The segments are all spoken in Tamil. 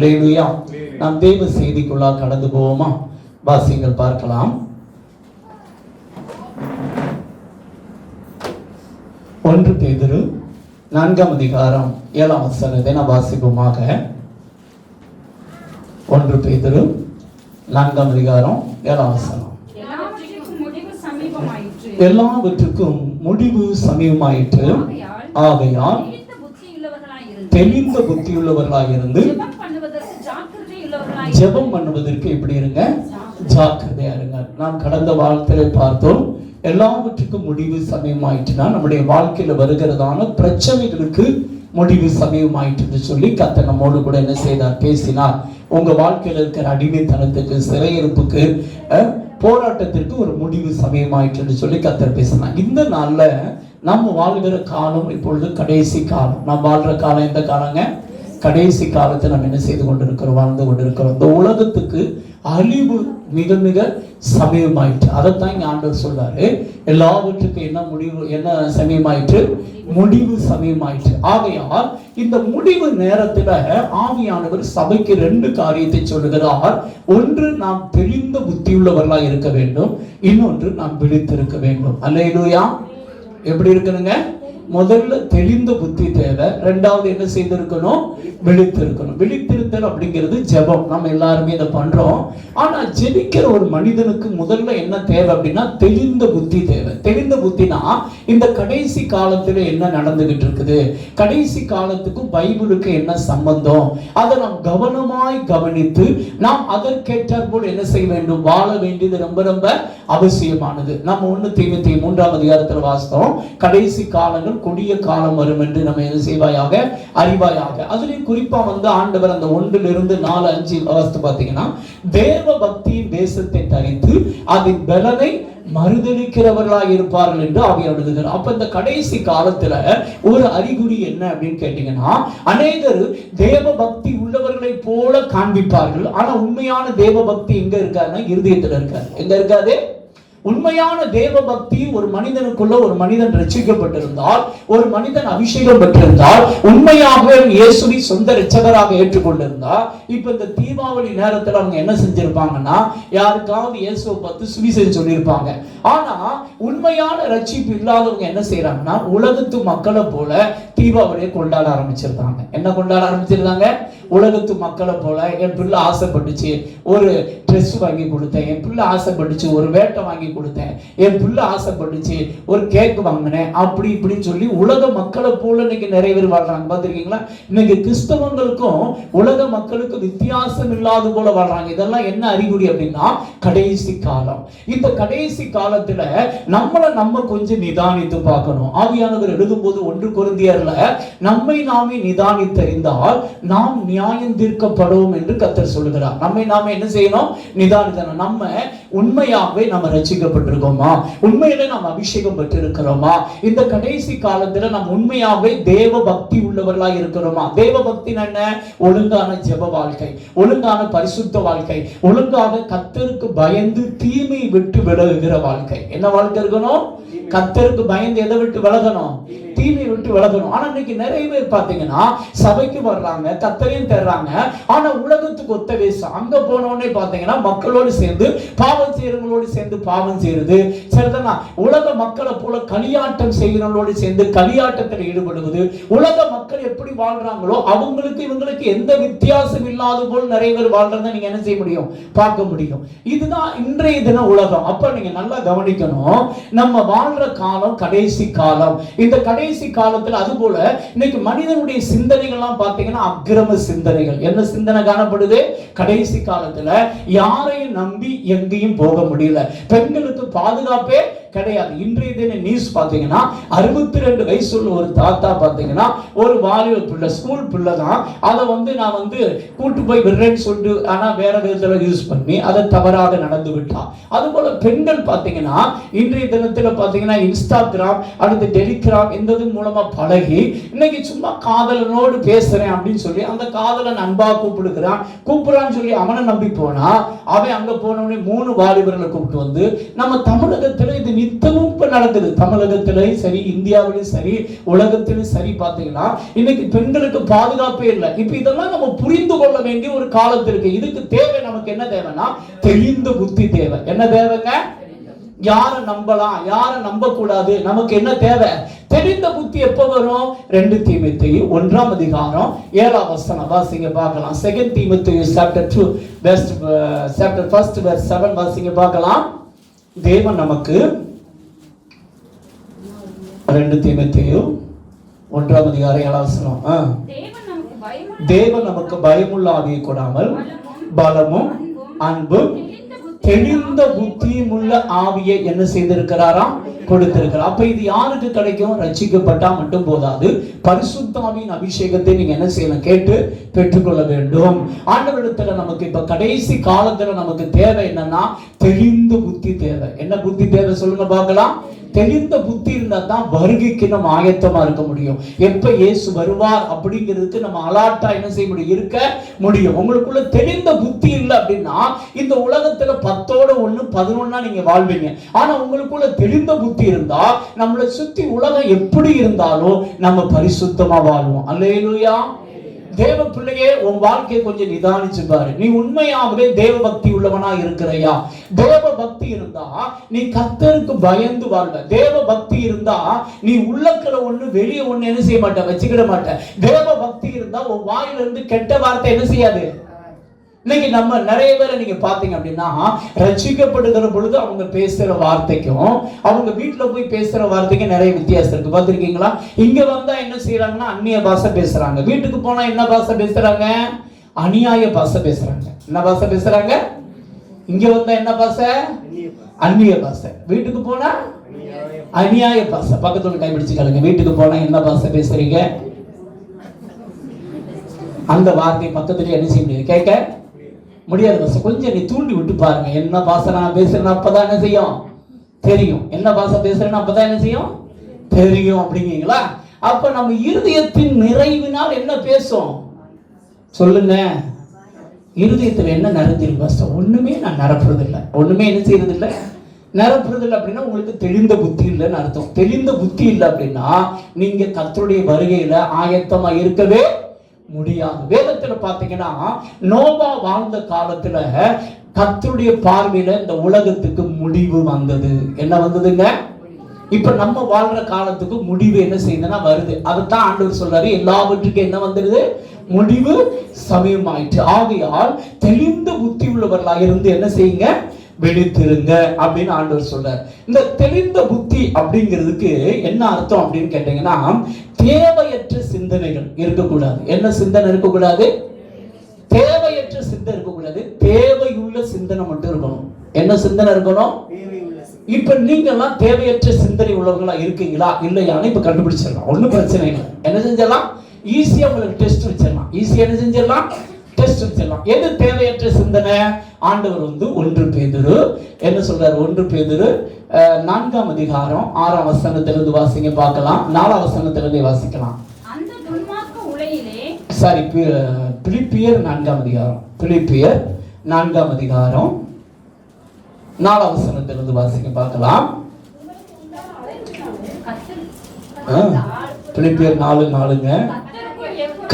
அல்லேலூயா. நாம் தேவ செய்திக்குள்ளாக கடந்து போவோமா? வாசிங்கள் பார்க்கலாம். 1 பேதுரு 4ஆம் அதிகாரம் 7ஆம் வசனத்தை நாம் வாசிப்போமாக. 1 பேதுரு 4ஆம் அதிகாரம் 7ஆம் வசனம். எல்லாவற்றுக்கும் முடிவு சமீபமாயிற்று, ஆகையால் தெளிந்த புத்தியுள்ளவர்களாக இருந்து ஜெபம் பண்ணுவதற்கு எப்படி இருங்க? ஜாக்கிரதையா இருங்க. நாம் கடந்த வாழ்க்கையில பார்த்தோம், எல்லாவற்றுக்கும் முடிவு சமயமாயிட்டுனா நம்முடைய வாழ்க்கையில வருகிறதான பிரச்சனைகளுக்கு முடிவு சமயமாயிட்டு சொல்லி கர்த்தர் நம்மோடு கூட என்ன செய்தார்? பேசினார். உங்க வாழ்க்கையில இருக்கிற அடிமைத்தனத்துக்கு, சிறையிருப்புக்கு, போராட்டத்திற்கு ஒரு முடிவு சமயமாயிட்டு சொல்லி கர்த்தர் பேசினார். இந்த நாள்ல நம்ம வாழ்கிற காலம் இப்பொழுது கடைசி காலம். நாம் வாழ்ற காலம் எந்த காலங்க? கடைசி காலத்தை நம்ம என்ன செய்து கொண்டிருக்கிறோம்? வாழ்ந்து கொண்டிருக்கிறோம். இந்த உலகத்துக்கு அழிவு மிக மிக சமயமாயிற்று. அதைத்தான் இங்க ஆண்டவர் சொல்றாரு. எல்லாவற்றுக்கும் என்ன முடிவு, என்ன சமயமாயிற்று? முடிவு சமயமாயிற்று. ஆகையால் இந்த முடிவு நேரத்துல ஆவியானவர் சபைக்கு 2 காரியத்தை சொல்லுகிறார். ஒன்று, நாம் தெளிந்த புத்தியுள்ளவர்களாக இருக்க வேண்டும். இன்னொன்று, நாம் விழித்திருக்க வேண்டும். அல்லேலூயா. எப்படி இருக்கணுங்க? முதல்ல தெளிந்த புத்தி தேவை. 2வது என்ன செய்திருக்கணும்? விழித்திருக்கணும். விழித்திருத்தல் அப்படிங்கிறது ஜெபம். நம்ம எல்லாருமே இதை பண்றோம். ஆனா ஜெபிக்கிற ஒரு மனிதனுக்கு முதல்ல என்ன தேவை அப்படின்னா தெளிந்த புத்தி தேவை. தெளிந்த புத்தினா இந்த கடைசி காலத்துல என்ன நடந்துகிட்டு இருக்குது, கடைசி காலத்துக்கும் பைபிளுக்கு என்ன சம்பந்தம், அதை நாம் கவனமாய் கவனித்து நாம் அதற்கேற்றார் போல் என்ன செய்ய வேண்டும்? வாழ வேண்டியது ரொம்ப ரொம்ப அவசியமானது. நம்ம 1 தீமோத்தேயு 3ஆம் அதிகாரத்தில் வாசித்தோம், கடைசி காலங்கள் கொடிய காலம் வரும் என்று நம்ம என்ன செய்வாயாக? அறிவாயாக. அதுலயும் குறிப்பா ஆண்டவர் அந்த 1 4 5 வாசித்து பார்த்தீங்கன்னா, தேவ பக்தியின் தேசத்தை தரித்து அதன் பலனை மறுதலிக்கிறவர்களாக இருப்பார்கள் என்று ஆவியானவர் எழுதுகிறார். அப்ப இந்த கடைசி காலத்துல ஒரு அறிகுறி என்ன அப்படின்னு கேட்டீங்கன்னா, அநேகர் தேவ பக்தி உள்ளவர்களை போல காண்பிப்பார்கள். ஆனா உண்மையான தேவ பக்தி எங்க இருக்காருன்னா இருதயத்துல இருக்காரு. எங்க இருக்காது? உண்மையான தேவ பக்தி ஒரு மனிதனுக்குள்ள, ஒரு மனிதன் ரட்சிக்கப்பட்டிருந்தால், ஒரு மனிதன் அபிஷேகம் பெற்றிருந்தால், உண்மையாக இயேசுவை சொந்த இரட்சகராக ஏற்றுக்கொண்டிருந்தா, இப்ப இந்த தீபாவளி நேரத்துல அவங்க என்ன செஞ்சிருப்பாங்கன்னா, யாருக்காவது இயேசுவை பார்த்து சுவிசேஷம் சொல்லியிருப்பாங்க. ஆனா உண்மையான ரட்சிப்பு இல்லாதவங்க என்ன செய்யறாங்கன்னா, உலகத்து மக்களை போல தீபாவளியை கொண்டாட ஆரம்பிச்சிருக்காங்க. என்ன கொண்டாட ஆரம்பிச்சிருக்காங்க? உலகத்து மக்களை போல, என் பிள்ளை ஆசைப்பட்டுச்சு ஒரு ட்ரெஸ் வாங்கி கொடுத்தேன், என் பிள்ளை ஆசைப்பட்டுச்சு ஒரு வேட்டை வாங்கி கொடுத்தேன், என் பிள்ளை ஆசைப்பட்டுச்சு ஒரு கேக் வாங்கினேன், அப்படி இப்படின்னு சொல்லி உலக மக்களை போல இன்னைக்கு நிறைய பேர் வாழ்றாங்க. பார்த்திருக்கீங்களா? இன்னைக்கு கிறிஸ்தவங்களுக்கும் உலக மக்களுக்கும் வித்தியாசம் இல்லாத போல வாழ்றாங்க. இதெல்லாம் என்ன அறிகுறி அப்படின்னா கடைசி காலம். இந்த கடைசி காலத்துல நம்ம கொஞ்சம் நிதானித்து பார்க்கணும். ஆவியானவர் எழுதும்போது 1 கொரிந்தியர்ல நம்மை நாமே நிதானித்தறிந்தால் நாம் நியாயம் தீர்க்கப்படுவோம் என்று கர்த்தர் சொல்லுகிறார். நம்மை நாமே என்ன செய்யணும்? நிதானிக்கணும். நம்ம உண்மையாகவே நம்ம ரட்சிக்கப்பட்டிருக்கோமா? உண்மையிலே நாம் அபிஷேகம் பெற்றிருக்கிறோமா? இந்த கடைசி காலத்துல நாம் உண்மையாகவே தேவ பக்தி உள்ளவர்களாக இருக்கிறோமா? தேவ பக்தி என்ன? ஒழுங்கான ஜெப வாழ்க்கை, ஒழுங்கான பரிசுத்த வாழ்க்கை, ஒழுங்காக கர்த்தருக்கு பயந்து தீமை விட்டு விலகுகிற வாழ்க்கை. என்ன வாழ்க்கை இருக்கணும்? கர்த்தருக்கு பயந்து எதை விட்டு விலகணும்? தீமை விட்டு விலகணும். ஆனா இன்னைக்கு நிறைய பேர் பாத்தீங்கன்னா சபைக்கு வர்றாங்க, கர்த்தரையும் தேடுறாங்க, ஆனா உலகத்துக்கு ஒத்த வேஷம். அங்க போன உடனே பாத்தீங்கன்னா மக்களோடு சேர்ந்து பாவம் செய்யறவங்களோடு சேர்ந்து பாவம் செய்யறது, சரிதானா? உலக மக்களை போல களியாட்டம் செய்கிறவங்களோடு சேர்ந்து களியாட்டத்தில் ஈடுபடுவது. உலக மக்கள் எப்படி வாழ்றாங்களோ அவங்களுக்கு இவங்களுக்கு எந்த வித்தியாசம் இல்லாத போல் நிறைய பேர் வாழ்றத நீங்க என்ன செய்ய முடியும்? பார்க்க முடியும். இதுதான் இன்றைய தின உலகம். அப்ப நீங்க நல்லா கவனிக்கணும், நம்ம வாழ்ற காலம் கடைசி காலம். இந்த கடைசி காலத்துல அதுபோல இன்னைக்கு மனிதனுடைய சிந்தனைகள்லாம் பாத்தீங்கன்னா அக்கிரம சிந்தனைகள். என்ன சிந்தனை காணப்படுது? கடைசி காலத்துல யாரையும் நம்பி எங்கேயும் போக முடியல, பெண்களுக்கு பாதுகாப்பே கிடையாது. இன்றைய தின நியூஸ் பாத்தீங்கன்னா 62 வயசுள்ள ஒரு தாத்தா பாத்தீங்கன்னா ஒரு வாலிப பிள்ளை, ஸ்கூல் பிள்ளை தான், அதை நான் கூட்டு போய் விடுறேன்னு சொல்லிட்டு ஆனா வேற விதத்துல யூஸ் பண்ணி அதை தவறாக நடந்து விட்டான். அதுபோல பெண்கள் பாத்தீங்கன்னா இன்றைய தினத்துல பாத்தீங்கன்னா இன்ஸ்டாகிராம், அடுத்து டெலிகிராம் இந்த மூலமா பழகி இன்னைக்கு சும்மா காதலனோடு பேசுறேன் அப்படின்னு சொல்லி அந்த காதலன் அன்பா கூப்பிடுறான்னு சொல்லி அவனை நம்பி போனா அவன் அங்க போனவனே 3 வாலிபர்களை கூப்பிட்டு நம்ம தமிழகத்துல இது நித்தமும் இப்ப நடக்குது. தமிழகத்திலும் சரி, இந்தியாவிலும் சரி, உலகத்திலும் சரி. பாத்தீங்கன்னா இன்னைக்கு பெண்களுக்கு பாதுகாப்பே இல்லை. இப்ப இதெல்லாம் நம்ம புரிந்து கொள்ள வேண்டிய ஒரு காலத்திற்கு. இதுக்கு தேவை, நமக்கு என்ன தேவைன்னா தெளிந்த புத்தி தேவை. என்ன தேவைங்க? யாரை நம்பலாம், யாரை நம்ப கூடாது, நமக்கு என்ன தேவை? தெரிந்த புத்தி. எப்ப வரும்? 2 தீமோத்தேயு 1ஆம் அதிகாரம் 7ஆம் வசனம் வாசிங்க பார்க்கலாம். 2 தீமோத்தேயு chapter 2 chapter 1 verse 7 வாசிங்க பார்க்கலாம். தேவன் நமக்கு 2 தீமோத்தேயு 1ஆம் அதிகாரம் 7ஆம் வசனம், தேவன் நமக்கு பயமுள்ள ஆவியை கொடாமல் பலமும் அன்பும் தெளிந்த புத்தியும் உள்ள ஆவியை என்ன செய்திருக்கிறாராம்? கொடுத்திருக்கிறார். அப்ப இது யாருக்கு கிடைக்கும்? ரட்சிக்கப்பட்டா மட்டும் போதாது, பரிசுத்த ஆவியின் அபிஷேகத்தை நீங்க என்ன செய்யணும்? கேட்டு பெற்றுக்கொள்ள வேண்டும். ஆண்டவரிடத்துல நமக்கு இப்ப கடைசி காலத்துல நமக்கு தேவை என்னன்னா தெளிந்த புத்தி தேவை. என்ன புத்தி தேவை சொல்லுங்க பார்க்கலாம். தெளிந்த புத்தி இருந்தா தான் வருகைக்கு நம்ம ஆயத்தமா இருக்க முடியும். எப்ப இயேசு வருவார் அப்படிங்கிறதுக்கு நம்ம அலாட்டா என்ன செய்ய முடியும்? இருக்க முடியும். உங்களுக்குள்ள தெளிந்த புத்தி இல்லை அப்படின்னா இந்த உலகத்துல 10ஓட 1 11 நீங்க வாழ்வீங்க. ஆனா உங்களுக்குள்ள தெளிந்த புத்தி இருந்தா நம்மளை சுத்தி உலகம் எப்படி இருந்தாலும் நம்ம பரிசுத்தமா வாழ்வோம். அல்லேலூயா. தேவ பிள்ளையே, உன் வாழ்க்கையை கொஞ்சம் நிதானிச்சு பாரு. நீ உண்மையாகவே தேவ பக்தி உள்ளவனா இருக்கிறையா? தேவ பக்தி இருந்தா நீ கர்த்தருக்கு பயந்து வாழ்வ. தேவ பக்தி இருந்தா நீ உள்ளத்துல ஒண்ணு வெளியே ஒண்ணு என்ன செய்ய மாட்ட? வச்சுக்கிட மாட்ட. தேவ பக்தி இருந்தா உன் வாயிலிருந்து கெட்ட வார்த்தை என்ன செய்யாது? இன்னைக்கு நம்ம நிறைய பேரை நீங்க பாத்தீங்க அப்படின்னா ரட்சிக்கப்படுகிற பொழுது அவங்க பேசுற வார்த்தைக்கும் அவங்க வீட்டுல போய் பேசுற வார்த்தைக்கும் நிறைய வித்தியாசம் இருக்கு. பாத்திருக்கீங்களா? இங்க வந்தா என்ன செய்யறாங்கன்னா அந்நிய பாஷை பேசுறாங்க. வீட்டுக்கு போனா என்ன பாஷை பேசுறாங்க? அநியாய பாஷை பேசுறாங்க. என்ன பாஷை பேசுறாங்க? இங்க வந்தா என்ன பாஷை? அந்நிய பாஷை. வீட்டுக்கு போனா அநியாய பாஷை. பக்கத்துல கைப்பிடிச்சுக்காளுங்க. வீட்டுக்கு போனா என்ன பாஷை பேசுறீங்க? அந்த வார்த்தை பக்கத்துல என்ன செய்ய முடியாது? கேட்க முடியாது. பாச கொஞ்சம் நீ தூண்டி விட்டு பாருங்க. என்ன பாசை நான் பேசுறேன்னு அப்பதான் என்ன செய்யும்? தெரியும். என்ன பாசை பேசுறேன்னு அப்பதான் என்ன செய்யும்? தெரியும். அப்படிங்களா? அப்ப நம்ம இருதயத்தின் நிறைவினால் என்ன பேசும் சொல்லுங்க. இருதயத்துல என்ன நிறைஞ்சிருக்கு பாச? ஒண்ணுமே நான் நிரப்புறது இல்லை. ஒண்ணுமே என்ன செய்யறது இல்லை? நிரப்புறது இல்லை. அப்படின்னா உங்களுக்கு தெளிந்த புத்தி இல்லைன்னு அர்த்தம். தெளிந்த புத்தி இல்லை அப்படின்னா நீங்க கர்த்தருடைய வருகையில ஆயத்தமா இருக்கவே முடியாது. வேதத்துல பாத்தீங்கன்னா நோவா வாழ்ந்த காலத்துல கர்த்தருடைய பார்வையில இந்த உலகத்துக்கு முடிவு வந்தது. என்ன வந்ததுங்க? இப்ப நம்ம வாழ்ற காலத்துக்கு முடிவு என்ன செய்யுதுன்னா வருது. அதைத்தான் ஆண்டவர் சொல்றாரு, எல்லாவற்றுக்கும் என்ன வந்துடுது? முடிவு சமயமாயிற்று. ஆகையால் தெளிந்த புத்தி உள்ளவர்களாக இருந்து என்ன செய்யுங்க? விழித்திருங்க அப்படின்னு ஆண்டவர் சொல்றார். இந்த தெளிந்த புத்தி அப்படிங்கிறதுக்கு என்ன அர்த்தம் அப்படின்னு கேட்டீங்கன்னா தேவையற்ற சிந்தனைகள் இருக்கக்கூடாது. என்ன சிந்தனை இருக்கக்கூடாது? தேவையற்ற சிந்தனை இருக்கக்கூடாது. தேவையுள்ள சிந்தனை மட்டும் இருக்கணும். என்ன சிந்தனை இருக்கணும்? இப்ப நீங்க எல்லாம் தேவையற்ற சிந்தனை உள்ளவங்களா இருக்கீங்களா இல்லையான்னு இப்ப கண்டுபிடிச்சிடலாம். ஒண்ணும் பிரச்சனை இல்லை. என்ன செஞ்சிடலாம்? ஈஸியா உங்களுக்கு டெஸ்ட் வச்சிடலாம். ஈஸியா என்ன செஞ்சிடலாம்? டெஸ்ட் வச்சிடலாம். எது தேவையற்ற சிந்தனை? ஆண்டவர் 1 பேதுரு என்ன சொல்றாரு? 1 பேதுரு 4ஆம் அதிகாரம் 6ஆம் வசனத்திலிருந்து வாசிங்க பார்க்கலாம். 4ஆம் வசனத்திலிருந்து வாசிக்கலாம். அந்த துன்மார்க்க உலகிலே சாரி, பிலிப்பியர் 4ஆம் அதிகாரம், பிலிப்பியர் 4ஆம் அதிகாரம் 4ஆம் வசனத்திலிருந்து வாசிங்க பார்க்கலாம். பிலிப்பியர் 4:4ங்க.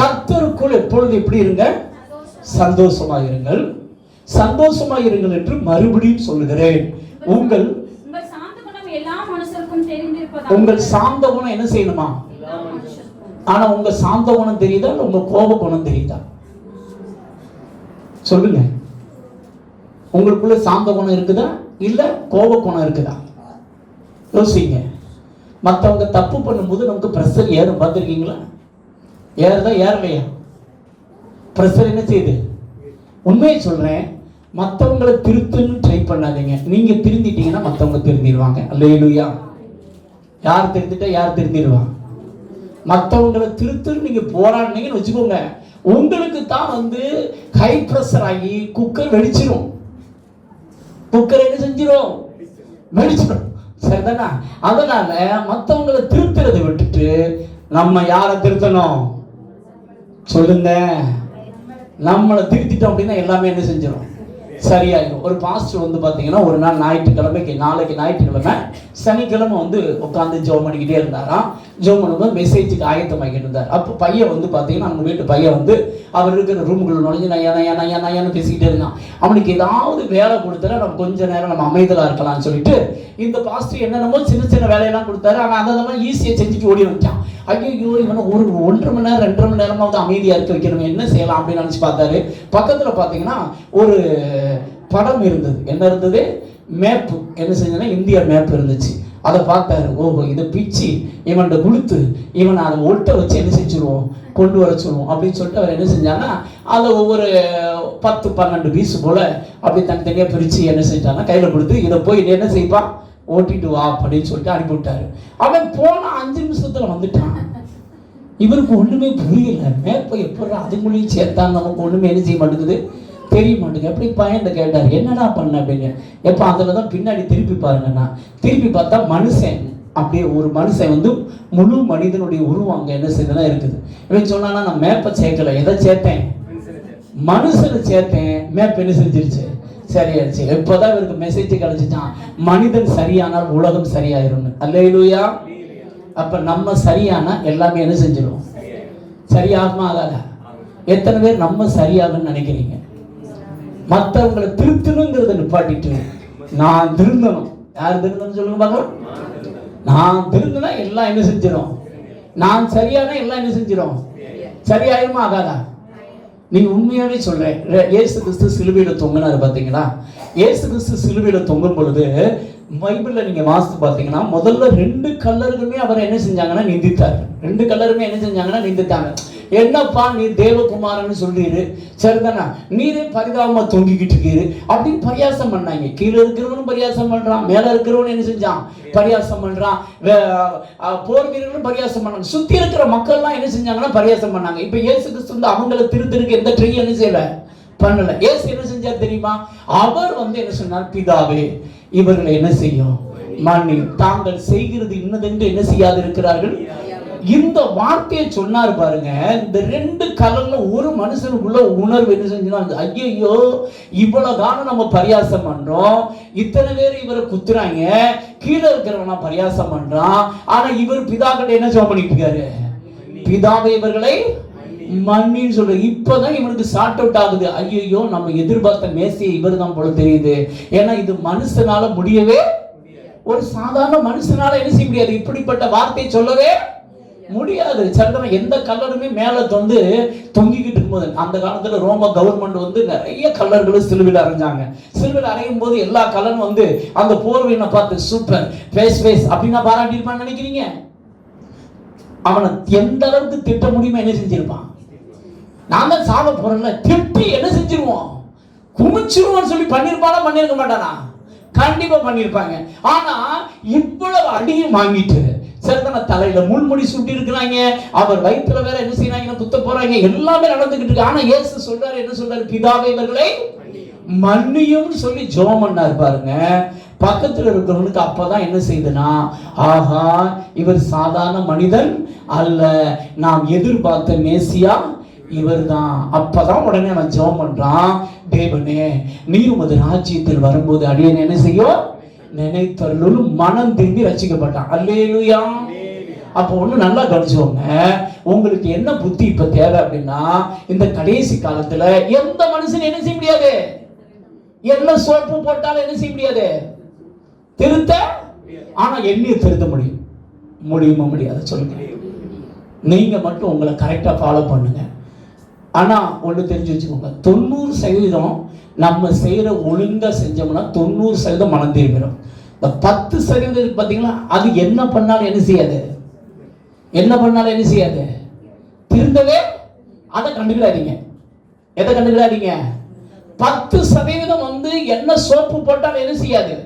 கர்த்தருக்குள் எப்பொழுது எப்படி இருங்க? சந்தோஷமா இருங்கள். சந்தோஷமா இருங்கள் என்று மறுபடியும் சொல்லுகிறேன். உங்கள் சாந்த குணம் என்ன செய்யணுமா? ஆனா உங்க சாந்த குணம் தெரியுதா இல்ல உங்க கோப குணம் தெரியுதா? சொல்லுங்க. உங்களுக்குள்ள சாந்த குணம் இருக்குதா இல்ல கோப குணம் இருக்குதா? யோசிங்க. மற்றவங்க தப்பு பண்ணும்போது நமக்கு பிரஷர் ஏறும். பார்த்துருக்கீங்களா? ஏறுதா ஏறலையா? பிரஷர் என்ன செய்யுது? உண்மையை சொல்றேன், மற்றவங்களை திருத்தன்னு ட்ரை பண்ணாதீங்க. நீங்க திருந்திட்டீங்கன்னா மற்றவங்க திருந்திடுவாங்க. அல்லேலூயா. யார் திருந்திட்டா யார் திருந்திடுவாங்க? மற்றவங்களை திருத்துன்னு நீங்க போராடினீங்கன்னு வச்சுக்கோங்க, உங்களுக்கு தான் ஹை பிரஷர் ஆகி குக்கர் வெடிச்சிடும். குக்கர் என்ன செஞ்சிடும்? வெடிச்சிடும். சரிதானா? அதனால மற்றவங்களை திருத்துறதை விட்டுட்டு நம்ம யாரை திருத்தணும் சொல்லுங்க. நம்மளை திருத்திட்டோம் அப்படின்னா எல்லாமே என்ன செஞ்சிடும்? சரியாயிடும். ஒரு பாஸ்டர் வந்து பார்த்தீங்கன்னா ஒரு நாள் ஞாயிற்றுக்கிழமைக்கு, நாளைக்கு ஞாயிற்றுக்கிழமை, சனிக்கிழமை வந்து உட்காந்து ஜெபம் பண்ணிக்கிட்டே இருந்தாராம். ஜெபம் பண்ணும்போது மெசேஜுக்கு ஆயத்தமாகிட்டு இருந்தார். அப்போ பையன் வந்து பார்த்தீங்கன்னா நம்ம வீட்டு பையன் வந்து அவர் இருக்கிற ரூமுக்குள்ள நுழைஞ்சு நையான்னு பேசிக்கிட்டே இருந்தான். அவனுக்கு ஏதாவது வேலை கொடுத்தாரு, நம்ம கொஞ்ச நேரம் நம்ம அமைதலாக இருக்கலாம்னு சொல்லிட்டு இந்த பாஸ்டர் என்னென்னமோ சின்ன சின்ன வேலையெல்லாம் கொடுத்தாரு. அவன் அதெல்லாம் ஈஸியாக செஞ்சுட்டு ஓடி வந்துட்டான். ஐயோ இவனை ஒரு 1.5 மணி நேரம் 2.5 மணி நேரமாவது அமைதியாக இருக்க வைக்கணும், என்ன செய்யலாம் அப்படின்னு நினச்சி பார்த்தாரு. பக்கத்தில் பார்த்தீங்கன்னா ஒரு படம் இருந்தது. என்ன இருந்தது? மேப்பு. என்ன செஞ்சதுன்னா இந்தியா மேப் இருந்துச்சு. அதை பார்த்தாரு. ஓஹோ, இதை பிச்சு இவன்கிட்ட கொடுத்து இவனை அதை ஒட்ட வச்சு என்ன செஞ்சுருவோம், கொண்டு வர சொல்லுவோம் அப்படின்னு சொல்லிட்டு அவர் என்ன செஞ்சாங்கன்னா அதை ஒவ்வொரு 10-12 பீஸ் போல அப்படி தனித்தனியாக பிரித்து என்ன செஞ்சாங்கன்னா கையில் கொடுத்து இதை போய் என்ன செய்வான், ஓட்டிட்டு வா அப்படின்னு சொல்லிட்டு அனுப்பிவிட்டாரு. அவன் போன 5 நிமிஷத்துல வந்துட்டான். இவருக்கு ஒண்ணுமே புரியல. மேப்பை எப்படி அதுக்குள்ளேயும் சேர்த்தாங்க, நமக்கு ஒண்ணுமே என்ன செய்ய மாட்டேங்குது, தெரிய மாட்டேங்குது. எப்படி பையன் கேட்டார், என்னடா பண்ண அப்படின்னு. எப்போ அதில் தான் பின்னாடி திருப்பி பாருங்கன்னா, திருப்பி பார்த்தா மனுஷன், அப்படியே ஒரு மனுஷன் வந்து முழு மனிதனுடைய உருவம் அங்கே என்ன செய்யறதா இருக்குது. இவன் சொன்னான்னா நான் மேப்பை சேர்க்கல, எதை சேர்த்தேன், மனுஷனை சேர்த்தேன். மேப் என்ன செஞ்சிருச்சு, சரியாச்சு. இப்போதான் இவருக்கு மெசேஜ் கிடைச்சிட்டான், மனிதன் சரியானால் உலகம் சரியாயிரும்னு. அல்லேலூயா. அப்ப நம்ம சரியானா எல்லாமே என்ன செஞ்சிடும், சரியாகுமா ஆகாதா? எத்தனை பேர் நம்ம சரியாகுன்னு நினைக்கிறீங்க? மற்றவங்களை திருத்தணுங்கிறத நிப்பாட்டிட்டு நான் திருந்தணும். யார் திருந்தணும் சொல்லுங்க பார்க்கலாம். நான் திருந்தினா எல்லாம் என்ன செஞ்சிடும், நான் சரியானா எல்லாம் என்ன செஞ்சிடும், சரியாயிருமா ஆகாதா? நீங்க உண்மையாவே சொல்றேன். இயேசு கிறிஸ்து சிலுவையில தொங்கினாரு பாத்தீங்களா? இயேசு கிறிஸ்து சிலுவையில தொங்கும் பொழுது பைபிள்ல நீங்க வாசித்து பார்த்தீங்கன்னா முதல்ல 2 கல்லர்களுமே அவரை என்ன செஞ்சாங்கன்னா நிந்தித்தார். 2 கல்லருமே என்ன செஞ்சாங்கன்னா நிந்தித்தாங்க. என்னப்பா நீ தேவகுமாரன்னு சொல்றீரு, சரிதானா, நீரே பரிதாபமா தொங்கிக்கிட்டு இருக்கீரு அப்படின்னு பரியாசம் பண்ணாங்க. கீழே இருக்கிறவனும் பரியாசம் பண்றான், மேல இருக்கிறவனும் என்ன செஞ்சான், பரியாசம் பண்றான். போர் வீரர்களும் பரியாசம் பண்ணாங்க. சுத்தி இருக்கிற மக்கள்லாம் என்ன செஞ்சாங்கன்னா பரியாசம் பண்ணாங்க. இப்ப இயேசு கிறிஸ்து வந்து அவங்களை திருத்திருக்கு எந்த ட்ரை என்ன செய்யல, பண்ணல. இயேசு என்ன செஞ்சார் தெரியுமா? அவர் வந்து என்ன சொன்னார், பிதாவே இவர்களை என்ன செய்யும், மன்னியும், தாங்கள் செய்கிறது இன்னதென்று என்ன செய்யாது இருக்கிறார்கள். இந்த வார்த்தையை சொன்னார் பாருங்க. இந்த 2 கலர்ல ஒரு மனுஷனுக்குள்ள உணர்வு என்ன செஞ்சுனா, ஐயோ இவ்வளவு காலம் நம்ம பரியாசம் பண்றோம், இத்தனை பேர் இவரை குத்துறாங்க, கீழே இருக்கிறவனா பரியாசம் பண்றான், ஆனா இவர் பிதா கிட்ட என்ன ஜெபம் பண்ணிட்டு இருக்காரு, பிதாவே இவர்களை மன்னின்னு சொல்ற. இப்பதான் இவனுக்கு சார்ட் அவுட் ஆகுது, ஐயோ நம்ம எதிர்பார்த்த மேசியை இவர் தான் போல தெரியுது. ஏன்னா இது மனுஷனால முடியவே, ஒரு சாதாரண மனுஷனால என்ன செய்ய முடியாது, இப்படிப்பட்ட வார்த்தையை சொல்லவே முடியாது. சரிதான? எந்த கல்லருமே மேல வந்து தொங்கிக்கிட்டு இருக்கும்போது, அந்த காலத்துல ரோம கவர்மெண்ட் வந்து நிறைய கல்லர்களை சிலுவையில் அரைஞ்சாங்க. சிலுவையில் அரையும் போது எல்லா கல்லரும் வந்து அந்த போர்வையினை பார்த்து சூப்பர் ஃபேஸ் அப்படின்னா பாராட்டியிருப்பான்னு நினைக்கிறீங்க? அவனை எந்த அளவுக்கு திட்ட முடியுமோ என்ன செஞ்சிருப்பான், நான் தான் சாக போறேன்ல, திட்டி என்ன செஞ்சிருவோம், குமிச்சிருவோம்னு சொல்லி பண்ணிருப்பானா, பண்ணிருக்க மாட்டானா? கண்டிப்பா பண்ணிருப்பாங்க. ஆனா இவ்வளவு அடியும் வாங்கிட்டு சரிதான, தலையில முள்முடி சுட்டி இருக்கிறாங்க, அவர் வயிற்றுல வேற என்ன செய்யறாங்க, குத்த போறாங்க, எல்லாமே நடந்துகிட்டு இருக்கு. ஆனா இயேசு சொல்றாரு, என்ன சொல்றாரு, பிதாவே இவர்களை மன்னியும் சொல்லி ஜெபம் பண்ணாரு பாருங்க. பக்கத்துல இருக்கிறவனுக்கு அப்பதான் என்ன செய்யுதுன்னா, ஆஹா இவர் சாதாரண மனிதன் அல்ல, நாம் எதிர்பார்த்த மேசியா இவர் தான். அப்பதான் உடனே அவன் ஜெபம் பண்றான், தேவனே நீர் உமது ராஜ்யத்தில் வரும்போது அடியேன் என்ன செய்யும், நினைத்தருளும், மனம் திரும்பி ரட்சிக்கப்பட்டான். அல்லேலூயா. அப்போ ஒண்ணு நல்லா கவனிச்சுக்கோங்க, உங்களுக்கு என்ன புத்தி இப்ப தேவை அப்படின்னா, இந்த கடைசி காலத்துல எந்த மனுஷன் என்ன செய்ய முடியாது, என்ன சோப்பு போட்டாலும் என்ன செய்ய முடியாது, திருத்த. ஆனா என்னைய திருத்த முடியும், முடியுமா முடியாது சொல்லுங்க. நீங்க மட்டும் உங்களை கரெக்டா ஃபாலோ பண்ணுங்க. ஆனா ஒண்ணு தெரிஞ்சு வச்சுக்கோங்க, 90% நம்ம செய்யற ஒழுங்கா செஞ்சோம்னா 90% மனம் திரும்பிடும். இந்த 10% பாத்தீங்களா, அது என்ன பண்ணாலும் என்ன செய்யாது, என்ன பண்ணாலும் என்ன செய்யாது, திருந்தவே. அதை கண்டுக்கிடாதீங்க. எதை கண்டுக்கிடாதீங்க? 10% வந்து என்ன சோப்பு போட்டாலும் என்ன செய்யாது,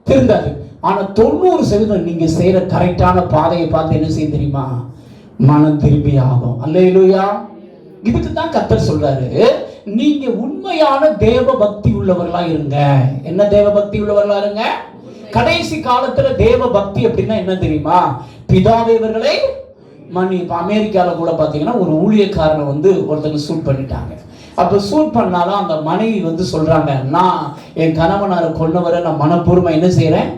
திருந்தாது. ஆனா 90% நீங்க செய்யற கரெக்டான பாதையை பார்த்து என்ன செய்ய தெரியுமா, மனம் திரும்பி ஆகும். அல்லேலூயா. இதுக்கு தான் கர்த்தர் சொல்றாரு, நீங்க உண்மையான தேவ பக்தி உள்ளவர்களா இருங்க. என்ன தேவ பக்தி உள்ளவர்களா இருங்க? கடைசி காலத்துல தேவ பக்தி அப்படின்னா என்ன தெரியுமா, பிதாவே இவர்களை மன்னி. இப்ப அமெரிக்கால கூட பாத்தீங்கன்னா ஒரு ஊழியக்காரனை வந்து ஒருத்தங்க சூட் பண்ணிட்டாங்க. அப்ப சூட் பண்ணாலும் அந்த மனைவி வந்து சொல்றாங்க, நான் என் கணவனாரை கொன்னவரை நான் மனப்பூர்வமா என்ன செய்யறேன்,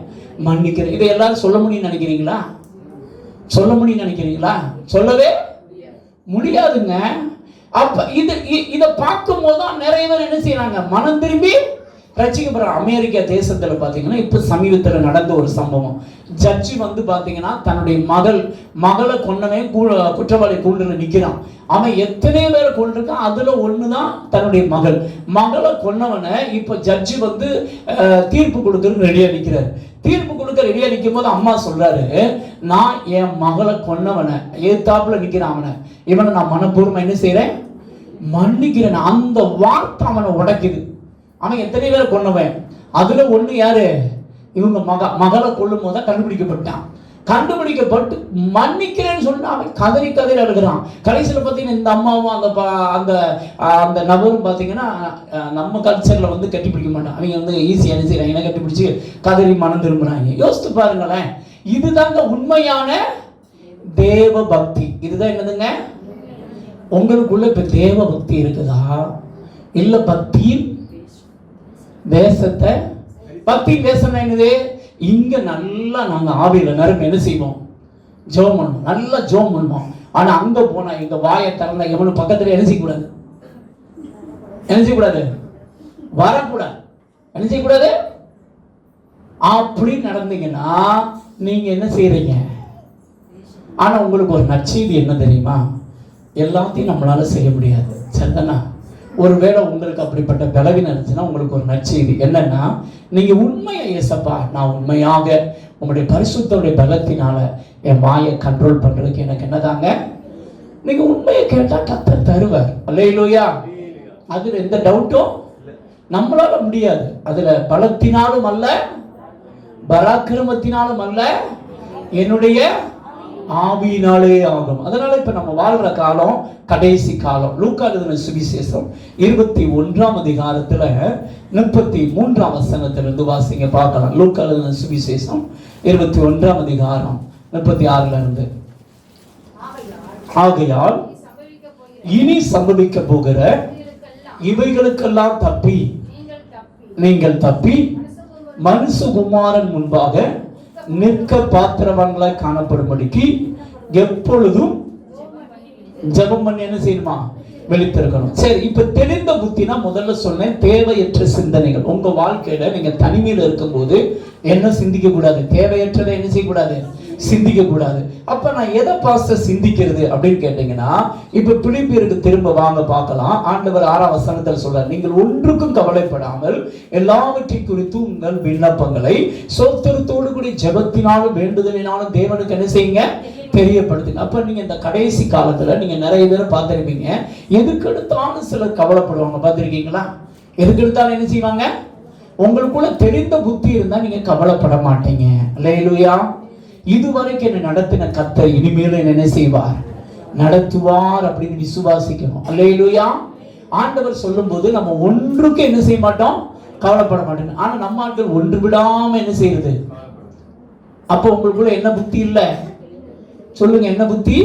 மன்னிக்கிறேன். இதை எல்லாரும் சொல்ல முடியும்னு நினைக்கிறீங்களா? சொல்ல முடியும்னு நினைக்கிறீங்களா? சொல்லவே முடியாதுங்க. அப்ப இதை பார்க்கும் போதுதான் நிறைய பேர் என்ன செய்யறாங்க, மனம் திரும்பி ரட்சிக்கப்படுறாங்க. அமெரிக்கா தேசத்துல பாத்தீங்கன்னா இப்ப சமீபத்துல நடந்த ஒரு சம்பவம். ஜட்ஜி வந்து பாத்தீங்கன்னா தன்னுடைய மகளை கொன்னவன் குற்றவாளி கூண்டுல நிக்கிறான். அவன் எத்தனை பேரை கொண்டிருக்கான், அதுல ஒண்ணுதான் தன்னுடைய மகளை கொன்னவனை இப்ப ஜட்ஜி வந்து தீர்ப்பு கொடுக்கறது ரெடியா நிக்கிறார். தீர்ப்பு கொடுக்க ரெடியா நிற்கும் போது அம்மா சொல்றாரு, நான் என் மகளை கொன்னவனை ஏத்தாப்புல நிக்கிறான், இவனை நான் மனப்பூர்வமா என்ன செய்யறேன், மன்னிக்கிறேன். அந்த வார்த்தை அவனை உடைக்குது. அவன் எத்தனை பேரை கொன்னவன், அதுல ஒண்ணு யாரு, இவங்க மகளை கொல்லும் போது கண்டுபிடிக்கப்பட்டான். கண்டுபிடிக்கப்பட்டு மன்னிக்கிறேன்னு சொன்னா அவன் கதறி அழுகிறான். கடைசியில் பார்த்தீங்கன்னா இந்த அம்மாவும் அந்த அந்த நபரும் பார்த்தீங்கன்னா நம்ம கல்ச்சர்ல வந்து கட்டி பிடிக்க மாட்டான். அவங்க வந்து ஈஸியாக என்ன செய்யறாங்க, என்ன கட்டி பிடிச்சி கதறி மனம் திரும்புறாங்க. யோசித்து பாருங்களேன், இதுதாங்க உண்மையான தேவ பக்தி. இதுதான் என்னதுங்க, உங்களுக்குள்ள இப்ப தேவ பக்தி இருக்குதா, இல்ல பக்தியின் வேஷத்தை? பக்தியின் வேஷம் என்னது, இங்க நல்லா நாங்க ஆவியில நிரம்பி என்ன செய்வோம், ஜெபம் பண்ணுவோம், நல்லா ஜெபம் பண்ணுவோம். ஆனா அங்க போனா இந்த வாயை திறந்தா எவனும் பக்கத்துல என்ன செய்யக்கூடாது, என்ன செய்யக்கூடாது, வரக்கூடாது, என்ன செய்யக்கூடாது. அப்படி நடந்தீங்கன்னா நீங்க என்ன செய்யறீங்க. ஆனா உங்களுக்கு ஒரு நற்செய்தி என்ன தெரியுமா, எல்லாத்தையும் நம்மளால செய்ய முடியாது, சரிதானா? ஒருவேளை உங்களுக்கு அப்படிப்பட்ட பலவீனம் இருந்துச்சுன்னா உங்களுக்கு ஒரு நற்செய்தி என்னன்னா, நீங்க உண்மையை இயேசப்பா, நான் உண்மையாக உங்களுடைய பரிசுத்தோடைய பலத்தினால என் வாயை கண்ட்ரோல் பண்றதுக்கு எனக்கு என்னதாங்க, நீங்க உண்மையை கேட்டா கர்த்தர் தருவார். அல்லேலூயா. அதுல எந்த டவுட்டும் நம்மளால முடியாது. அதுல பலத்தினாலும் அல்ல, பராக்கிரமத்தினாலும் அல்ல, என்னுடைய ஆவியினாலே ஆகும். அதனால இப்ப நம்ம வாழ்ற காலம் கடைசி காலம். லூக்கா எழுதின சுவிசேஷம் 21ஆம் அதிகாரத்துல 33ஆம் வசனத்திலிருந்து வாசிங்க பார்க்கலாம். லூக்கா எழுதின சுவிசேஷம் 21ஆம் அதிகாரம் 36ல இருந்து. ஆகையால் இனி சம்பவிக்க போகிற இவைகளுக்கெல்லாம் தப்பி நீங்கள் தப்பி மனுஷகுமாரன் முன்பாக நிற்க பாத்திரவான்களாய் காணப்படும்படிக்கு எப்பொழுதும் ஜெபம் பண்ணி என்ன செய்யணுமா, வெளித்திருக்கணும். சரி, இப்ப தெளிந்த புத்தினா முதல்ல சொன்னேன், தேவையற்ற சிந்தனைகள். உங்க வாழ்க்கையில நீங்க தனிமையில இருக்கும்போது என்ன சிந்திக்க கூடாது, தேவையற்றதை என்ன செய்யக்கூடாது, சிந்திக்க கூடாது. அப்ப நான் எதை பாஸ்டர் சிந்திக்கிறது அப்படின்னு கேட்டீங்கன்னா, இப்ப பிலிப்பியருக்கு திரும்ப வாங்க பார்க்கலாம். ஆண்டவர் 6ஆம் வசனத்தில் சொல்றார், நீங்கள் ஒன்றுக்கும் கவலைப்படாமல் எல்லாவற்றை குறித்து உங்கள் விண்ணப்பங்களை சோத்திரத்தோடு கூடிய ஜெபத்தினாலும் வேண்டுதலினாலும் தேவனுக்கு என்ன செய்யுங்க, தெரியப்படுத்துங்க. அப்ப நீங்க இந்த கடைசி காலத்துல நீங்க நிறைய பேரை பார்த்திருப்பீங்க, எதுக்கு எடுத்தாலும் சிலர் கவலைப்படுவாங்க, பார்த்திருக்கீங்களா? எதுக்கு எடுத்தாலும் என்ன செய்வாங்க, உங்களுக்குள்ள தெரிந்த புத்தி இருந்தா நீங்க கவலைப்பட மாட்டீங்க. அல்லேலூயா. இதுவரைக்கும் என்ன நடத்தின கர்த்தர் இனிமேல் என்ன செய்வார், நடத்துவார் அப்படின்னு விசுவாசிக்கணும். அல்லேலூயா. ஆண்டவர் சொல்லும் போது நம்ம ஒன்றுக்கு என்ன செய்ய மாட்டோம், கவலைப்பட மாட்டோம். ஆனா நம்ம ஆட்கள் ஒன்று விடாம என்ன செய்யுது. அப்ப உங்களுக்குள்ள என்ன புத்தி இல்ல, சொல்லுங்க, என்ன புத்தி?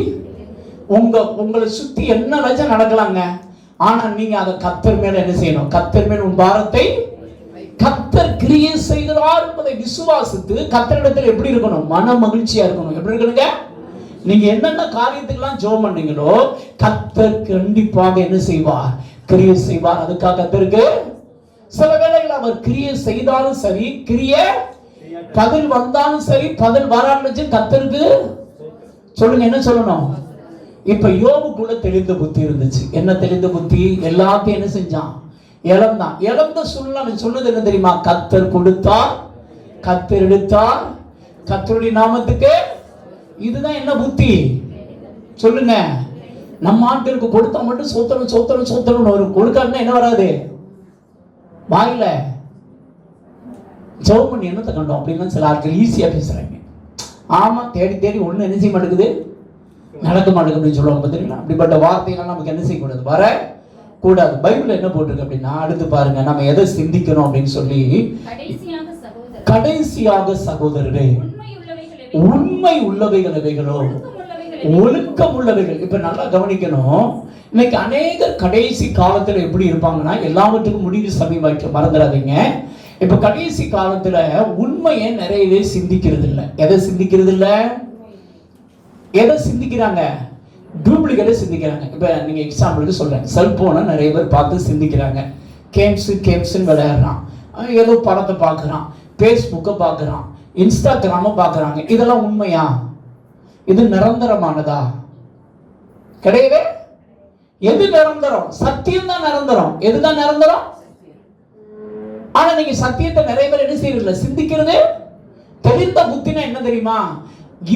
உங்களை சுத்தி என்ன லட்சம் நடக்கலாங்க, ஆனா நீங்க அதை கர்த்தர் மேல என்ன செய்யணும், கர்த்தர் மேல் உன் பாரத்தை கர்த்தர் கிரியை செய்கிறார் என்பதை விசுவாசித்து கர்த்தரிடத்தில் எப்படி இருக்கணும், மன மகிழ்ச்சியா இருக்கணும். எப்படி இருக்கணுங்க, நீங்க என்னென்ன காரியத்துக்கெல்லாம் ஜெபம் பண்ணீங்களோ கர்த்தர் கண்டிப்பாக என்ன செய்வார், கிரியை செய்வார். அதுக்காக கர்த்தருக்கு சில வேளைகள் அவர் கிரியை செய்தாலும் சரி, கிரியை பதில் வந்தாலும் சரி, பதில் வரான்னு கர்த்தருக்கு சொல்லுங்க, என்ன சொல்லணும். இப்ப யோபுக்குள்ள தெளிந்த புத்தி இருந்துச்சு. என்ன தெளிந்த புத்தி? எல்லாத்தையும் என்ன செஞ்சான், இழந்தான். இழந்த சூழ்நிலை சொன்னது என்ன தெரியுமா, கர்த்தர் கொடுத்தார், கர்த்தர் எடுத்தார், கர்த்தருடைய நாமத்துக்கு. இதுதான் என்ன புத்தி சொல்லுங்க. நம்ம ஆட்களுக்கு கொடுத்தா மட்டும் சோத்தணும் சோத்தணும் சோத்தணும் வரும், கொடுக்காதுன்னா என்ன வராது, வாயில ஜெபம் பண்ணி என்னத்தை கண்டோம் அப்படின்னு சில ஆட்கள் ஈஸியா பேசுறாங்க. ஆமா, தேடி தேடி ஒண்ணு என்ன செய்ய மாட்டேங்குது, நடக்க மாட்டேங்குது அப்படின்னு சொல்லுவாங்க. பார்த்தீங்கன்னா அப்படிப்பட்ட வார்த்தைகள் நமக்கு என்ன செய்யக்கூடாது, வர கூடாது. பைபிள் என்ன போட்டிருக்கு அப்படின்னா, அடுத்து பாருங்க, நம்ம எதை சிந்திக்கணும் அப்படின்னு சொல்லி, கடைசியாக சகோதரரே உண்மை உள்ளவைகள் எவைகளோ, ஒழுக்கம் உள்ளவைகள். இப்ப நல்லா கவனிக்கணும், இன்னைக்கு அநேகர் கடைசி காலத்துல எப்படி இருப்பாங்கன்னா, எல்லாவற்றுக்கும் முடிவு சமீபமாயிட்டு மறந்துடாதீங்க. இப்ப கடைசி காலத்துல உண்மையை நிறையவே சிந்திக்கிறது இல்லை. எதை சிந்திக்கிறது இல்லை? எதை சிந்திக்கிறாங்க? டூப்ளிகேட்டை சிந்திக்கிறாங்க. இப்ப நீங்க எக்ஸாம்பிளுக்கு சொல்றேன், செல்போனை நிறைய பேர் பார்த்து சிந்திக்கிறாங்க. கேம்ஸ்ன்னு விளையாடுறான், ஏதோ படத்தை பார்க்குறான், ஃபேஸ்புக்கை பார்க்குறான், இன்ஸ்டாகிராமை பார்க்குறாங்க. இதெல்லாம் உண்மையா? இது நிரந்தரமானதா? கிடையவே. எது நிரந்தரம்? சத்தியம் தான் நிரந்தரம். எதுதான் நிரந்தரம்? ஆனா நீங்க சத்தியத்தை நிறைய பேர் என்ன செய்யறதில்ல, சிந்திக்கிறது. தெரிந்த புத்தினா என்ன தெரியுமா?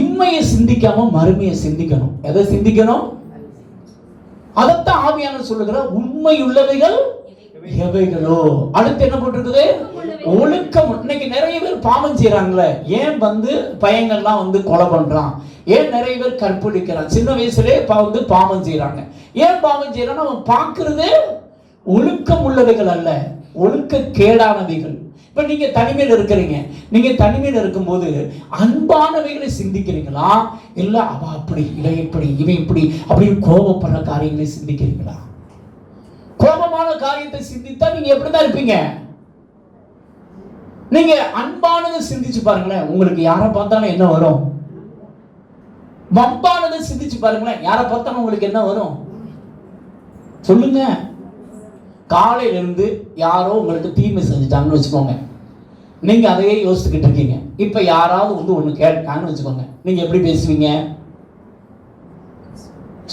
இம்மையை சிந்திக்காம மறுமையை சிந்திக்கணும். எதை சிந்திக்கணும்? அதைத்தான் ஆவியானவர் சொல்லுகிற உண்மை உள்ளவைகள் எவைகளோ. அடுத்து என்ன போட்டிருக்குது? ஒழுக்கம். இன்னைக்கு நிறைய பேர் பாவம் செய்யறாங்களே, ஏன் பையங்கள்லாம் கொலை பண்றான், ஏன் நிறைய பேர் கற்பழிக்கிறான், சின்ன வயசுலேயே பாவம் செய்யறாங்க. ஏன் பாவம் செய்யறான்? அவன் பார்க்கிறது ஒழுக்கம் உள்ளவைகள் அல்ல, ஒழுக்க கேடானவைகள். இப்ப நீங்க தனிமையில் இருக்கிறீங்க, நீங்க தனிமையில் இருக்கும்போது அன்பானவைகளை சிந்திக்கிறீங்களா, இல்ல அவ அப்படி இவன் இப்படி இவன் இப்படி அப்படின்னு கோபப்படுற காரியங்களை சிந்திக்கிறீங்களா? கோபமான காரியத்தை சிந்தித்தா நீங்க எப்படிதான் இருப்பீங்க? நீங்க அன்பானதை சிந்திச்சு பாருங்களேன், உங்களுக்கு யாரை பார்த்தாலும் என்ன வரும்? வம்பானதை சிந்திச்சு பாருங்களேன், யாரை பார்த்தாலும் உங்களுக்கு என்ன வரும்? சொல்லுங்க. காலையில இருந்து யாரோ உங்களுக்கு தீமை செஞ்சுட்டாங்கன்னு வச்சுக்கோங்க, நீங்க அதையே யோசிச்சுக்கிட்டு இருக்கீங்க. இப்ப யாராவது ஒண்ணு கேட்டாங்கன்னு வச்சுக்கோங்க, நீங்க எப்படி பேசுவீங்க?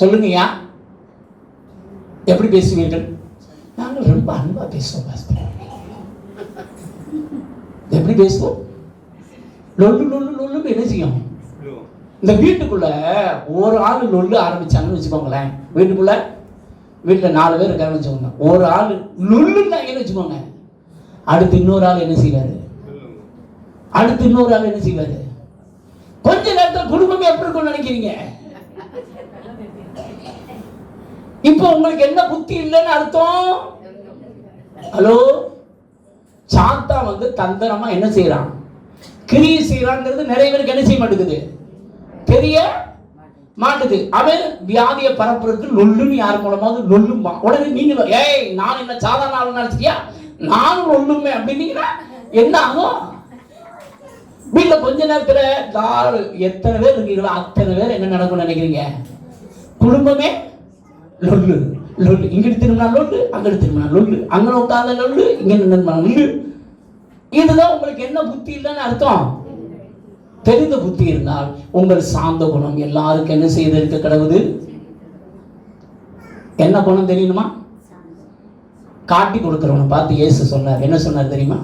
சொல்லுங்கய்யா, எப்படி பேசுவீர்கள்? நாங்கள் ரொம்ப அன்பா பேசுவோம் பாஸ்டர். எப்படி பேசுவோம்? லொல்லு லொல்லு லொல்லுன்னு என்ன செய்யும்? இந்த வீட்டுக்குள்ள ஒரு ஆள் லொல்லு ஆரம்பிச்சாங்கன்னு வச்சுக்கோங்களேன், வீட்டுல 4 பேர் இருக்காங்கன்னு வச்சுக்கோங்க, ஒரு ஆள் லொல்லுன்னு வச்சுக்கோங்க, அடுத்து இன்னொரு ஆள் என்ன செய்வாரு? கொஞ்ச நேரத்தில் குடும்பமே எப்படி இருக்கும்னு நினைக்கிறீங்க? இப்போ உங்களுக்கு என்ன புத்தி இல்லைன்னு அர்த்தம்? ஹலோ, சாத்தா தந்திரமா என்ன செய்யறான், கிரியை செய்யறாங்கிறது நிறைய பேருக்கு என்ன செய்ய மாட்டேங்குது, தெரிய மாட்டுது. அவன் வியாதியை பரப்புறதுக்கு லொல்லுன்னு யார் மூலமாவது லொல்லுமா, உடனே நீங்க ஏய் நான் என்ன சாதாரண ஆள் நினைச்சிட்டியா, நானும் லொல்லுமே அப்படின்னீங்கன்னா என்ன ஆகும்? வீட்டுல கொஞ்ச நேரத்துல எத்தனை பேர் இருக்கீங்களோ அத்தனை பேர் என்ன நடக்கும்னு நினைக்கிறீங்க? குடும்பமே லொல்லு லொல்லு. இங்கிட்டு திரும்பினா லொல்லு, அங்கிட்டு திரும்பினா லொல்லு, அங்க உட்கார்ந்த லொல்லு, இங்க லொல்லு. இதுதான் உங்களுக்கு என்ன புத்தி இல்லைன்னு அர்த்தம். தெரிந்த புத்தி இருந்தால் உங்கள் சாந்த குணம் எல்லாருக்கும் என்ன செய்திருக்க கடவுது? என்ன குணம் தெரியுமா? காட்டி கொடுக்கிறவனை பார்த்து இயேசு சொன்னார். என்ன சொன்னார் தெரியுமா?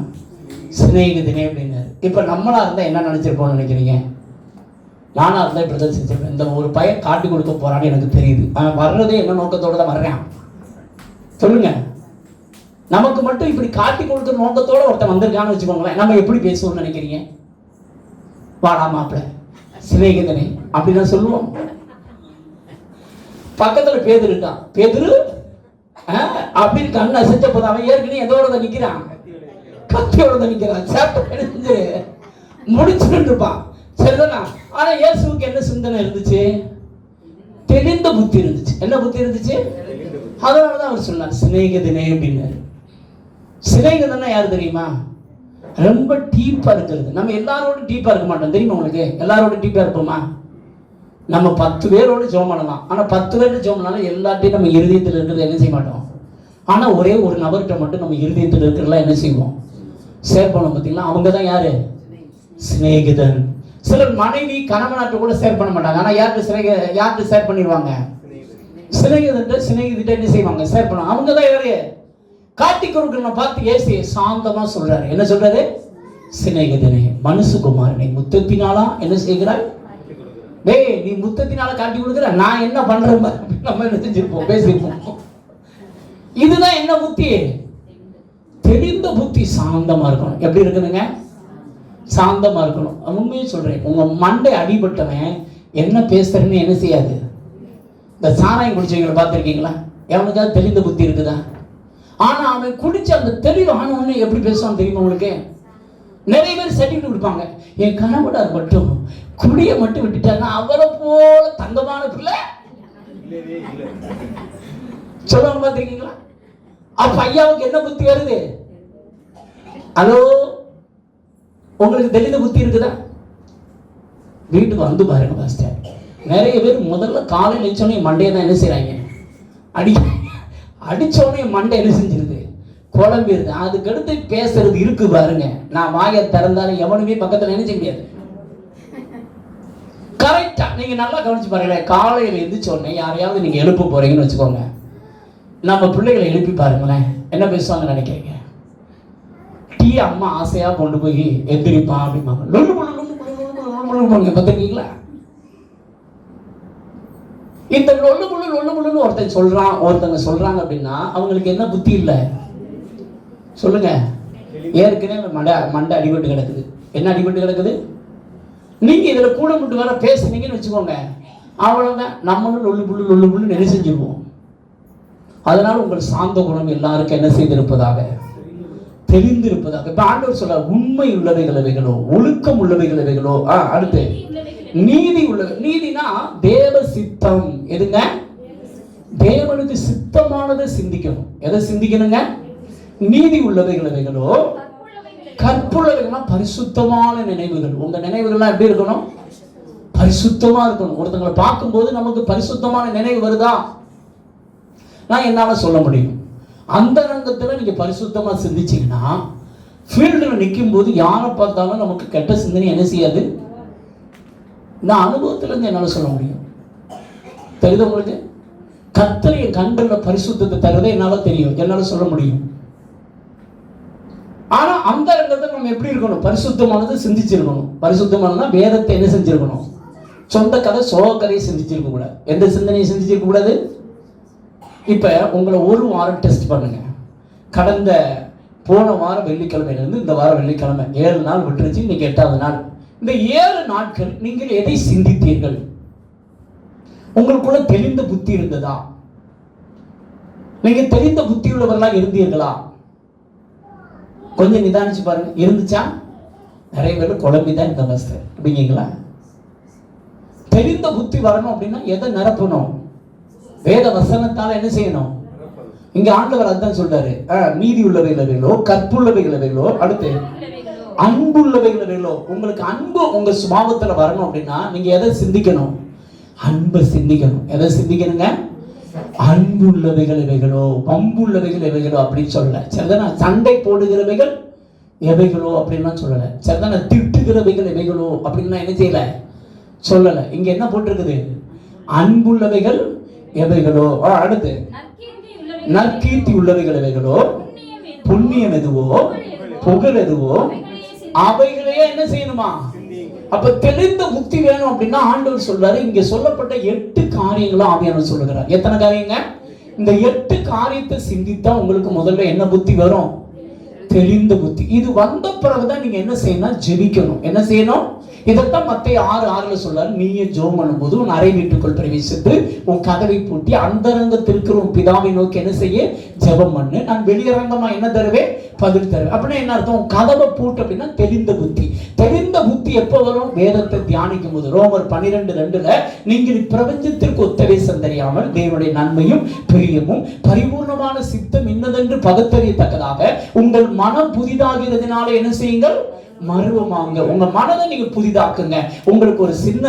சிநேகிதனே அப்படின்னாரு. இப்ப நம்மளா இருந்தா என்ன நினைச்சிருப்போம்னு நினைக்கிறீங்க? நானா இருந்தா இப்படிதான் செஞ்சிருப்பேன். இந்த ஒரு பையன் காட்டி கொடுக்க போறான்னு எனக்கு தெரியுது, அவன் வர்றதே என்ன நோக்கத்தோட தான் வர்றான். சொல்லுங்க, நமக்கு மட்டும் இப்படி காட்டி கொடுக்கிற நோக்கத்தோட ஒருத்தன் வந்திருக்கான்னு வச்சுக்கோங்களேன், நம்ம எப்படி பேசுவோம்னு நினைக்கிறீங்க? வாடா மாப்பிள்ள சிநேகிதனே அப்படின்னு சொல்லுவோம். பக்கத்துல பேதுரு இருக்கான், பேதுரு அப்படின்னு கண்ணு அசைச்ச போது அவன் ஏற்கனவே எதோட நிக்கிறான், கத்தியோட நிக்கிறான். சாப்பிட்டு முடிச்சுட்டு இருப்பான், சரிதானா? ஆனா இயேசுவுக்கு என்ன சிந்தனை இருந்துச்சு? தெளிந்த புத்தி இருந்துச்சு. என்ன புத்தி இருந்துச்சு? அதனாலதான் அவர் சொன்னார் சிநேகிதனே அப்படின்னாரு. சிநேகிதன்னா யாரு தெரியுமா? ரொம்ப டீப்பா இருக்கிறது. நம்ம எல்லாரோட டீப்பா இருக்க மாட்டோம், தெரியுமா உங்களுக்கு? எல்லாரோட டீப்பா இருப்போமா? நம்ம 10 பேரோட ஜெபம் பண்ணலாம், ஆனா 10 பேரோட ஜெபம் பண்ணாலும் எல்லாத்தையும் நம்ம இருதயத்தில் இருக்கிறது என்ன செய்ய மாட்டோம். ஆனா ஒரே ஒரு நபர்கிட்ட மட்டும் நம்ம இருதயத்தில் இருக்கிறதெல்லாம் என்ன செய்வோம், ஷேர் பண்ணோம். பார்த்தீங்களா? அவங்க தான் யாரு? சிநேகிதன். சிலர் மனைவி கணவனாட்ட கூட ஷேர் பண்ண மாட்டாங்க, ஆனா யார்கிட்ட ஷேர் பண்ணிடுவாங்க? சிநேகிதிட்ட என்ன செய்வாங்க? ஷேர் பண்ணுவாங்க. அவங்க தான் யாரு? காட்டி கொடுக்கணும். பார்த்து இயேசு சாந்தமா சொல்றாரு. என்ன சொல்றாரு? சிநேகிதனே மனுஷகுமாரனை முத்தத்தினாலா என்ன செய்கிறாய்? டேய், நீ முத்தத்தினால காட்டி கொடுக்குற, நான் என்ன பண்றேன் நம்ம என்ன செஞ்சிருப்போம், பேசியிருப்போம். இதுதான் என்ன புத்தி? தெரிந்த புத்தி. சாந்தமா இருக்கணும். எப்படி இருக்குதுங்க? சாந்தமா இருக்கணும். உண்மையே சொல்றேன், உங்க மண்டை அடிபட்டவன் என்ன பேசுறேன்னு என்ன செய்யாது. இந்த சாராயம் குடிச்சவங்களை பார்த்துருக்கீங்களா? எவனுக்காவது தெளிந்த புத்தி இருக்குதா? ஆனா அவன் குடிச்சு அந்த தெளிவு ஆனவனே எப்படி பேசுவான் தெரியுமா உங்களுக்கு? நிறைய பேர் சர்டிஃபிகேட் கொடுப்பாங்க, என் கணவனார் மட்டும் குடியை மட்டும் விட்டுட்டாங்க, அவரை போல தங்கமான பிள்ளை சொல்லுவாங்க பார்த்துருக்கீங்களா? அப்ப ஐயாவுக்கு என்ன புத்தி வருது? ஹலோ, உங்களுக்கு தெளிந்த புத்தி இருக்குதா? வீட்டுக்கு வந்து பாருங்க பாஸ்டர், நிறைய பேர் முதல்ல காலையில் அடிச்சோடனே மண்டையை தான் என்ன செய்றாங்க, அடிச்சோடனே மண்டை என்ன செஞ்சிருது, குழம்பிடுது. அதுக்கடுத்து பேசுறது இருக்கு பாருங்க. நான் வாயை திறந்தாலும் எவனுமே பக்கத்தில் நினைச்ச முடியாது. கரெக்டா நீங்க நல்லா கவனிச்சு பாருங்களேன். காலையில் எந்திரிச்சோடனே யாரையாவது நீங்க எழுப்ப போறீங்கன்னு வச்சுக்கோங்க, நம்ம பிள்ளைகளை எழுப்பி பாருங்களேன், என்ன பேசுவாங்க நினைக்கிறீங்க? டீ அம்மா ஆசையா கொண்டு போய் எந்திரிப்பா அப்படிம்பாங்க. பார்த்துருக்கீங்களா? இந்த லொல்லு முள்ளுன்னு ஒருத்தன் சொல்றான், ஒருத்தங்க சொல்றாங்க அப்படின்னா அவங்களுக்கு என்ன புத்தி இல்லை சொல்லுங்க? ஏற்கனவே மண்டை அடிபட்டு கிடக்குது. என்ன அடிபட்டு கிடக்குது? நீங்க இதுல கூட மட்டும் வர பேசுனீங்கன்னு வச்சுக்கோங்க, அவ்வளவுதான். நம்மளும் லொல்லு புள்ளு நெறி செஞ்சிருவோம். அதனால உங்கள் சாந்த குணம் எல்லாருக்கும் என்ன செய்திருப்பதாக, தெரிந்திருப்பதாக. இப்ப ஆண்டவர் சொல்ல, உண்மை உள்ளவைகள் எவைகளோ, ஒழுக்கம் உள்ளவைகள் எவைகளோ, அடுத்து நீதி உள்ளவை. நீதினா தேவ சித்தம். எதுங்க? தேவனுக்கு சித்தமானதை சிந்திக்கணும். எதை சிந்திக்கணுங்க? நீதி உள்ளவைகள் எவைகளோ, கற்புள்ளவைகள்னா பரிசுத்தமான நினைவுகள். உங்க நினைவுகள்லாம் எப்படி இருக்கணும்? பரிசுத்தமா இருக்கணும். ஒருத்தங்களை பார்க்கும்போது நமக்கு பரிசுத்தமான நினைவு வருதா? நான் என்னால சொல்ல முடியும். அந்த ரங்கத்துல நீங்க பரிசுத்தமா சிந்திச்சீங்கன்னா, ஃபீல்டில் நிற்கும் போது யாரை பார்த்தாலும் நமக்கு கெட்ட சிந்தனை என்ன செய்யாது. நான் அனுபவத்துல இருந்து என்னால சொல்ல முடியும். தெரியுது உங்களுக்கு? கர்த்தர் என் கண்களில் பரிசுத்தத்தை தருவதை என்னால தெரியும், என்னால சொல்ல முடியும். ஆனா அந்த ரங்கத்தை நம்ம எப்படி இருக்கணும்? பரிசுத்தமானது சிந்திச்சிருக்கணும். பரிசுத்தமானதுனா வேதத்தை என்ன செஞ்சிருக்கணும்? சொந்த கதை சோக கதையை சிந்திச்சிருக்க கூடாது. எந்த சிந்தனையை சிந்திச்சிருக்க கூடாது. இப்ப உங்களை ஒரு வாரம் டெஸ்ட் பண்ணுங்க. கடந்த போன வாரம் வெள்ளிக்கிழமையிலிருந்து இந்த வாரம் வெள்ளிக்கிழமை 7 நாள் விட்டுருச்சு, இன்னைக்கு 8வது நாள். இந்த 7 நாட்கள் நீங்கள் எதை சிந்தித்தீர்கள்? உங்களுக்குள்ள தெளிந்த புத்தி இருந்ததா? நீங்க தெளிந்த புத்தி உள்ளவர்களா இருந்தீர்களா? கொஞ்சம் நிதானிச்சு பாருங்க. இருந்துச்சா? நிறைய பேர் குழம்பிதான் இந்த மாஸ்டர் அப்படிங்களா? தெளிந்த புத்தி வரணும் அப்படின்னா எதை நிரப்பணும்? வேத வசனத்தால என்ன செய்யணும்? இங்க ஆண்டவர் அதான் சொல்றாரு, நீதி உள்ளவைகளோ, கற்புள்ளவைகளோ, அடுத்து அன்புள்ளவைகளோ. உங்களுக்கு அன்பு உங்க சுபாவத்துல வரணும் அப்படின்னா நீங்க எதை சிந்திக்கணும்? அன்பை சிந்திக்கணும். எதை சிந்திக்கணுங்க? அன்புள்ளவைகள் எவைகளோ, பம்புள்ளவைகள் எவைகளோ அப்படின்னு சொல்லல. சரிதானே? சண்டை போடுகிறவைகள் எவைகளோ அப்படின்லாம் சொல்லல. சரிதானே? திட்டுகிறவைகள் எவைகளோ அப்படின்னா என்ன செய்யல, சொல்லல. இங்க என்ன போட்டிருக்குது? அன்புள்ளவைகள் எவைகளோ, அடுத்து நற்கீர்த்தி உள்ளவைகள் எவைகளோ, புண்ணியம் எதுவோ, புகழ் எதுவோ, அவைகளையே என்ன செய்யணுமா? அப்ப தெளிந்த புத்தி வேணும் அப்படின்னா ஆண்டவர் சொல்றாரு, இங்க சொல்லப்பட்ட 8 காரியங்களும் ஆவியானவர் சொல்லுகிறார். எத்தனை காரியங்க? இந்த 8 காரியத்தை சிந்தித்தா உங்களுக்கு முதல்ல என்ன புத்தி வரும்? தெளிந்த புத்தி. இது வந்த பிறகுதான் நீங்க என்ன செய்யணும்? ஜெபிக்கணும். என்ன செய்யணும்? இதைத்தான் மத்தேயு 6:6 சொல்றாரு, நீயே ஜெபம் பண்ணும்போது உன் அறை வீட்டுக்குள் பிரவேசித்து உன் கதவை பூட்டி அந்தரங்கத்திற்கு உன் பிதாவை நோக்கி என்ன செய்ய? ஜெபம் பண்ணு. நான் வெளியரங்கமா என்ன தருவேன்? பதில் தருவேன். அப்படின்னா என்ன அர்த்தம்? கதவை பூட்டு அப்படின்னா தெளிந்த புத்தி. தெளிந்த புத்தி எப்போ வரும்? வேதத்தை தியானிக்கும் போது. ரோமர் 12:2 நீங்கள் பிரபஞ்சத்திற்கு ஒத்தவே சந்தறியாமல் தேவனுடைய நன்மையும் பிரியமும் பரிபூர்ணமான சித்தம் இன்னதென்று பகுத்தறியத்தக்கதாக உங்கள் மனம் புதிதாகிறதுனால என்ன செய்யுங்கள்? மருவமாங்க. உங்க மனதை நீங்க புதிதாக்குங்க. உங்களுக்கு ஒரு சின்ன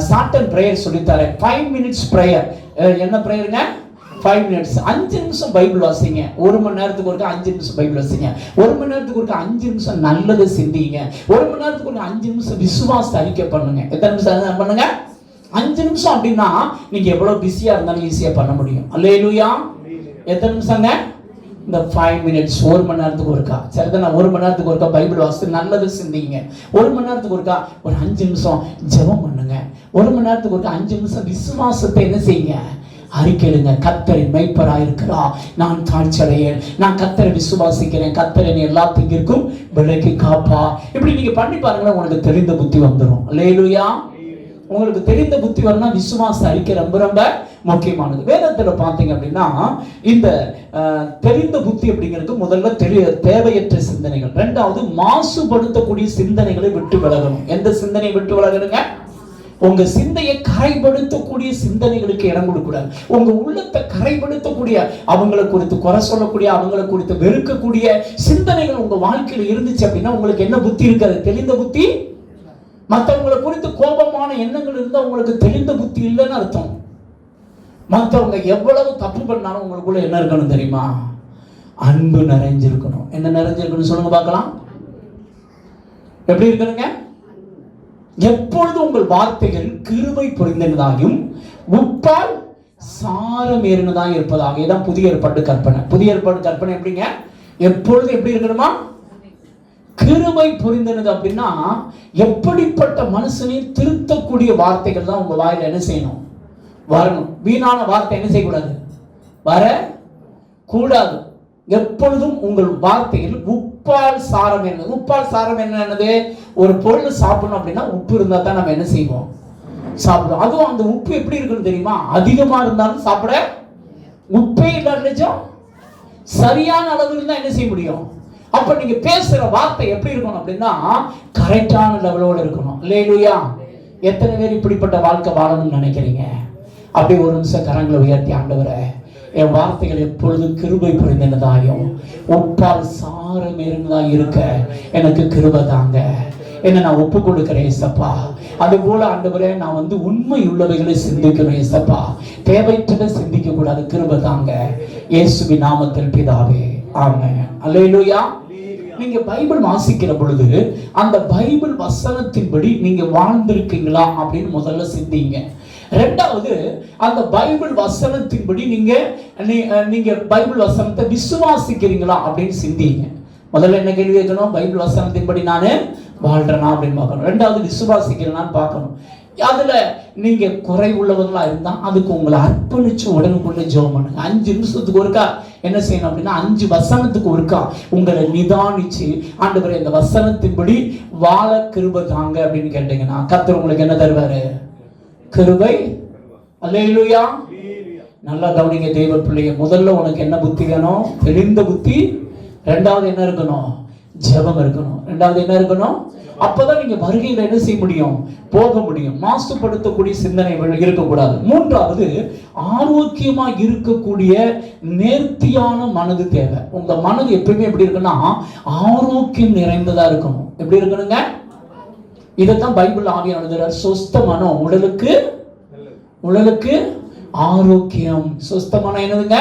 ஷார்ட் அண்ட் பிரேயர் சொல்லித்தரேன். 5 minutes பிரேயர். என்ன பிரேயருங்க? 5 minutes. 5 நிமிஷம் பைபிள் வாசிங்க. 1 மணி நேரத்துக்கு ஒருக்கா 5 நிமிஷம் பைபிள் வாசிங்க. 1 மணி நேரத்துக்கு ஒருக்கா 5 நிமிஷம் நல்லதை சிந்திங்க. 1 மணி நேரத்துக்கு ஒருக்கா 5 நிமிஷம் விசுவாச அறிக்கை பண்ணுங்க. எத்தனை நிமிஷம் பண்ணுங்க? 5 நிமிஷம். அப்படின்னா நீங்க எவ்வளவு பிஸியா இருந்தாலும் ஈஸியா பண்ண முடியும். அல்லேலூயா. எத்தனை நிமிஷங்க? இந்த 5 minutes. 1 மணி நேரத்துக்கு ஒருக்கா. சரிதானே? 1 மணி நேரத்துக்கு ஒருக்கா பைபிள் வாசித்து நல்லது சிந்திங்க. 1 மணி நேரத்துக்கு ஒருக்கா ஒரு 5 நிமிஷம் ஜெபம் பண்ணுங்க. 1 மணி நேரத்துக்கு ஒருக்கா 5 நிமிஷம் விசுவாசத்தை என்ன செய்யுங்க? அறிக்கையிடுங்க. கர்த்தரின் மேய்ப்பராய் இருக்கிறா, நான் தாழ்ச்சடையேன். நான் கர்த்தரை விசுவாசிக்கிறேன். கர்த்தர் என்னை எல்லா தீங்கிற்கும் விலக்கி காப்பா. இப்படி நீங்க பண்ணி பாருங்களேன், உங்களுக்கு தெரிந்த புத்தி வந்துடும். அல்லேலூயா. உங்களுக்கு தெரிந்த புத்தி வரணும். விசுவாச அறிக்கை ரொம்ப ரொம்ப முக்கியமானது. வேதத்துல பார்த்தீங்க அப்படின்னா இந்த தெரிந்த புத்தி அப்படிங்கிறது முதல்ல தேவையற்ற சிந்தனைகள். 2வது மாசுபடுத்தக்கூடிய சிந்தனைகளை விட்டு விலகணும். எந்த சிந்தனை விட்டு விலகணுங்க? உங்க சிந்தையை கரைப்படுத்தக்கூடிய சிந்தனைகளுக்கு இடம் கொடுக்கூடாது. உங்க உள்ளத்தை கரைப்படுத்தக்கூடிய, அவங்களை குறித்து குறை சொல்லக்கூடிய, அவங்களை குறித்து வெறுக்கக்கூடிய சிந்தனைகள் உங்க வாழ்க்கையில இருந்துச்சு அப்படின்னா உங்களுக்கு என்ன புத்தி இருக்காது? தெளிந்த புத்தி. மற்றவங்களை குறித்து கோபமான எண்ணங்கள் இருந்தால் உங்களுக்கு தெளிந்த புத்தி இல்லைன்னு அர்த்தம். மற்றவங்க எவ்வளவு தப்பு பண்ணாலும் உங்களுக்குள்ள என்ன இருக்கணும் தெரியுமா? அன்பு நிறைஞ்சிருக்கணும். என்ன நிறைஞ்சிருக்கணும் சொல்லுங்க பார்க்கலாம். எப்படி இருக்கணுங்க? எப்பொழுது உங்கள் வார்த்தைகள் கிருபை பொருந்தினதாயும் உப்பால் சாரம் ஏறினதாக இருப்பதாக. இதான் புதிய ஏற்பாடு கற்பனை. புதிய ஏற்பாடு கற்பனை எப்படிங்க? எப்பொழுது எப்படி இருக்கணுமா? கிருபை புரிந்தது அப்படின்னா எப்படிப்பட்ட மனுஷனையும் திருத்தக்கூடிய வார்த்தைகள் தான் உங்க வாயில என்ன செய்யணும்? வரணும். வீணான வார்த்தை என்ன செய்யக்கூடாது? வர கூடாது. எப்பொழுதும் உங்கள் வார்த்தையில் உப்பால் சாரம் என்ன? உப்பால் சாரம் என்னது? ஒரு பொருள் சாப்பிடணும் அப்படின்னா உப்பு இருந்தா தான் நம்ம என்ன செய்வோம்? சாப்பிடுவோம். அதுவும் அந்த உப்பு எப்படி இருக்குன்னு தெரியுமா? அதிகமா இருந்தாலும் சாப்பிட உப்பே இல்லாத சரியான அளவு இருந்தா என்ன செய்ய முடியும்? அப்ப நீங்க பேசுற வார்த்தை எப்படி இருக்கணும் அப்படின்னா கரெக்டான லெவலோட இருக்கணும். அல்லேலூயா. எத்தனை பேர் இப்படிப்பட்ட வாழ்க்கை வாழணும்னு நினைக்கிறீங்க? அப்படி ஒரு நிமிஷம் கரங்களை உயர்த்தி, ஆண்டவரே என் வார்த்தைகள் எப்பொழுதும் கிருபை புரிந்ததாயும் உப்பால் சாரம் இருந்ததா இருக்க எனக்கு கிருபை தாங்க. என்ன நான் ஒப்பு கொடுக்கிறேன் ஏசப்பா. அது போல ஆண்டவரே நான் உண்மை உள்ளவைகளை சிந்திக்கணும் ஏசப்பா. தேவையற்றதை சிந்திக்க கூடாது. கிருபை தாங்க. இயேசுவின் நாமத்தில் பிதாவே, ஆமென். அல்லேலூயா. நீங்க பைபிள் வாசிக்கிற பொழுது அந்த பைபிள் வசனத்தின்படி நீங்க வாழ்ந்திருக்கீங்களா அப்படின்னு முதல்ல சிந்திங்க. ரெண்டாவது, அந்த பைபிள் வசனத்தின்படி நீங்க பைபிள் வசனத்தை விசுவாசிக்கிறீங்களா அப்படின்னு சிந்திங்க. முதல்ல என்ன கேள்வி கேட்கணும்? பைபிள் வசனத்தின்படி நானு வாழ்றேனா அப்படின்னு பார்க்கணும். ரெண்டாவது, விசுவாசிக்கிறேனான்னு பார்க்கணும். அதுல நீங்க குறை உள்ளவங்களா இருந்தா அதுக்கு உங்களை அர்ப்பணிச்சு உடனுக்குள்ள ஜெபம் பண்ணுங்க. 5 நிமிஷத்துக்கு ஒருக்கா என்ன செய்யணும் அப்படின்னா 5 வசனத்துக்கு ஒருக்கா உங்களை நிதானிச்சு ஆண்டவரே இந்த வசனத்தின்படி வாழ கிருபை தாங்க அப்படின்னு கேட்டீங்கன்னா கர்த்தர் உங்களுக்கு என்ன தருவாரு? கிருபை. அல்லேலூயா. நல்லா கவனிங்க தேவ பிள்ளைங்க. முதல்ல உனக்கு என்ன புத்தி வேணும்? தெளிந்த புத்தி. ரெண்டாவது என்ன இருக்கணும்? ஜெபம் இருக்கணும். ரெண்டாவது என்ன இருக்கணும்? அப்பதான் நீங்க வருகையில என்ன செய்ய முடியும்? போக முடியும். மாசுபடுத்தக்கூடிய சிந்தனைகள் இருக்கக்கூடாது. மூன்றாவது, ஆரோக்கியமா இருக்கக்கூடிய நேர்த்தியான மனது தேவை. உங்க மனது எப்பயுமே எப்படி இருக்குன்னா ஆரோக்கியம் நிறைந்ததா இருக்கணும். எப்படி இருக்கணுங்க? இதைத்தான் பைபிள் ஆவியானவர் சொஸ்த மனம் உடலுக்கு ஆரோக்கியம். சொஸ்த மனம் என்னதுங்க?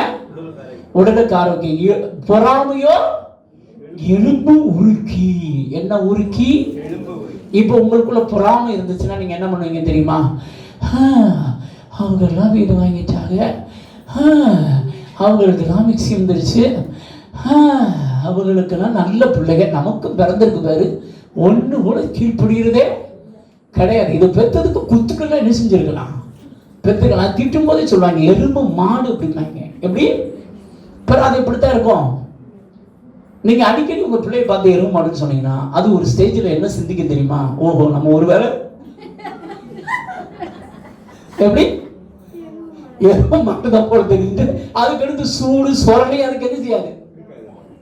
உடலுக்கு ஆரோக்கியம். பொறாமையோ எலும்பு உருக்கி. என்ன உருக்கி? இப்போ உங்களுக்குள்ள பொறாமை இருந்துச்சுன்னா நீங்க என்ன பண்ணுவீங்க தெரியுமா? அவங்க எல்லாம் வீடு வாங்கிட்டாங்க, அவங்களுக்கு எல்லாம் மிக்சி வந்துருச்சு, அவங்களுக்கெல்லாம் நல்ல பிள்ளைங்க, நமக்கு பிறந்திருக்கு பாரு, ஒண்ணு கூட கீழ்படுகிறதே கிடையாது. இது பெற்றதுக்கு குத்துக்கெல்லாம் என்ன செஞ்சிருக்கலாம்? பெற்றுக்கலாம். திட்டும் போதே சொல்லுவாங்க எறும்பு மாடு அப்படின்னாங்க. எப்படி? அது இப்படித்தான் இருக்கும். நீங்க அடிக்கடி உங்க பிள்ளையை பார்த்து எறும்பு மாடுன்னு சொன்னீங்கன்னா அது ஒரு ஸ்டேஜ்ல என்ன சிந்திக்க தெரியுமா? ஓஹோ, நம்ம ஒரு வேலை எப்படி எறும்பு மாட்டு தான் போல தெரிஞ்சு அதுக்கு அடுத்து சூடு சொரணை அதுக்கு என்ன செய்யாது?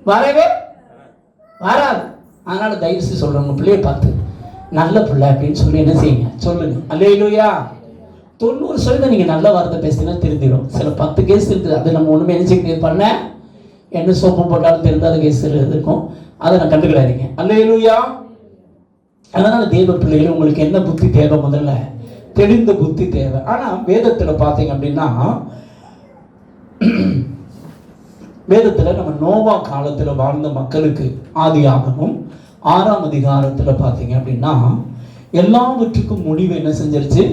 வரவே வராது. அதனால தயவுசெய்து சொல்றேன், உங்க பிள்ளையை பார்த்து நல்ல பிள்ளை அப்படின்னு சொல்லி என்ன செய்யுங்க? சொல்லுங்க. அல்லேலூயா. 90% நீங்க நல்ல வார்த்தை பேசினா திருந்திடும். சில 10 கேஸ் இருக்குது. அது நம்ம ஒண்ணுமே என்ன செய்ய பண்ண என்ன சோப்பு போட்டாலும் தெரிந்தாத கேஸ் இருக்கும். அதை நான் கண்டுக்கிறாதீங்க. அல்லேலூயா. அதனால தேவ பிள்ளைகள் உங்களுக்கு என்ன புத்தி தேவை? முதல்ல தெளிந்த புத்தி தேவை. ஆனா வேதத்துல பாத்தீங்க அப்படின்னா வேதத்துல நம்ம நோவா காலத்துல வாழ்ந்த மக்களுக்கு ஆதியாகமம் 6ஆம் அதிகாரத்துல பாத்தீங்க அப்படின்னா எல்லாவற்றுக்கும் முடிவு என்ன செஞ்சிருச்சு?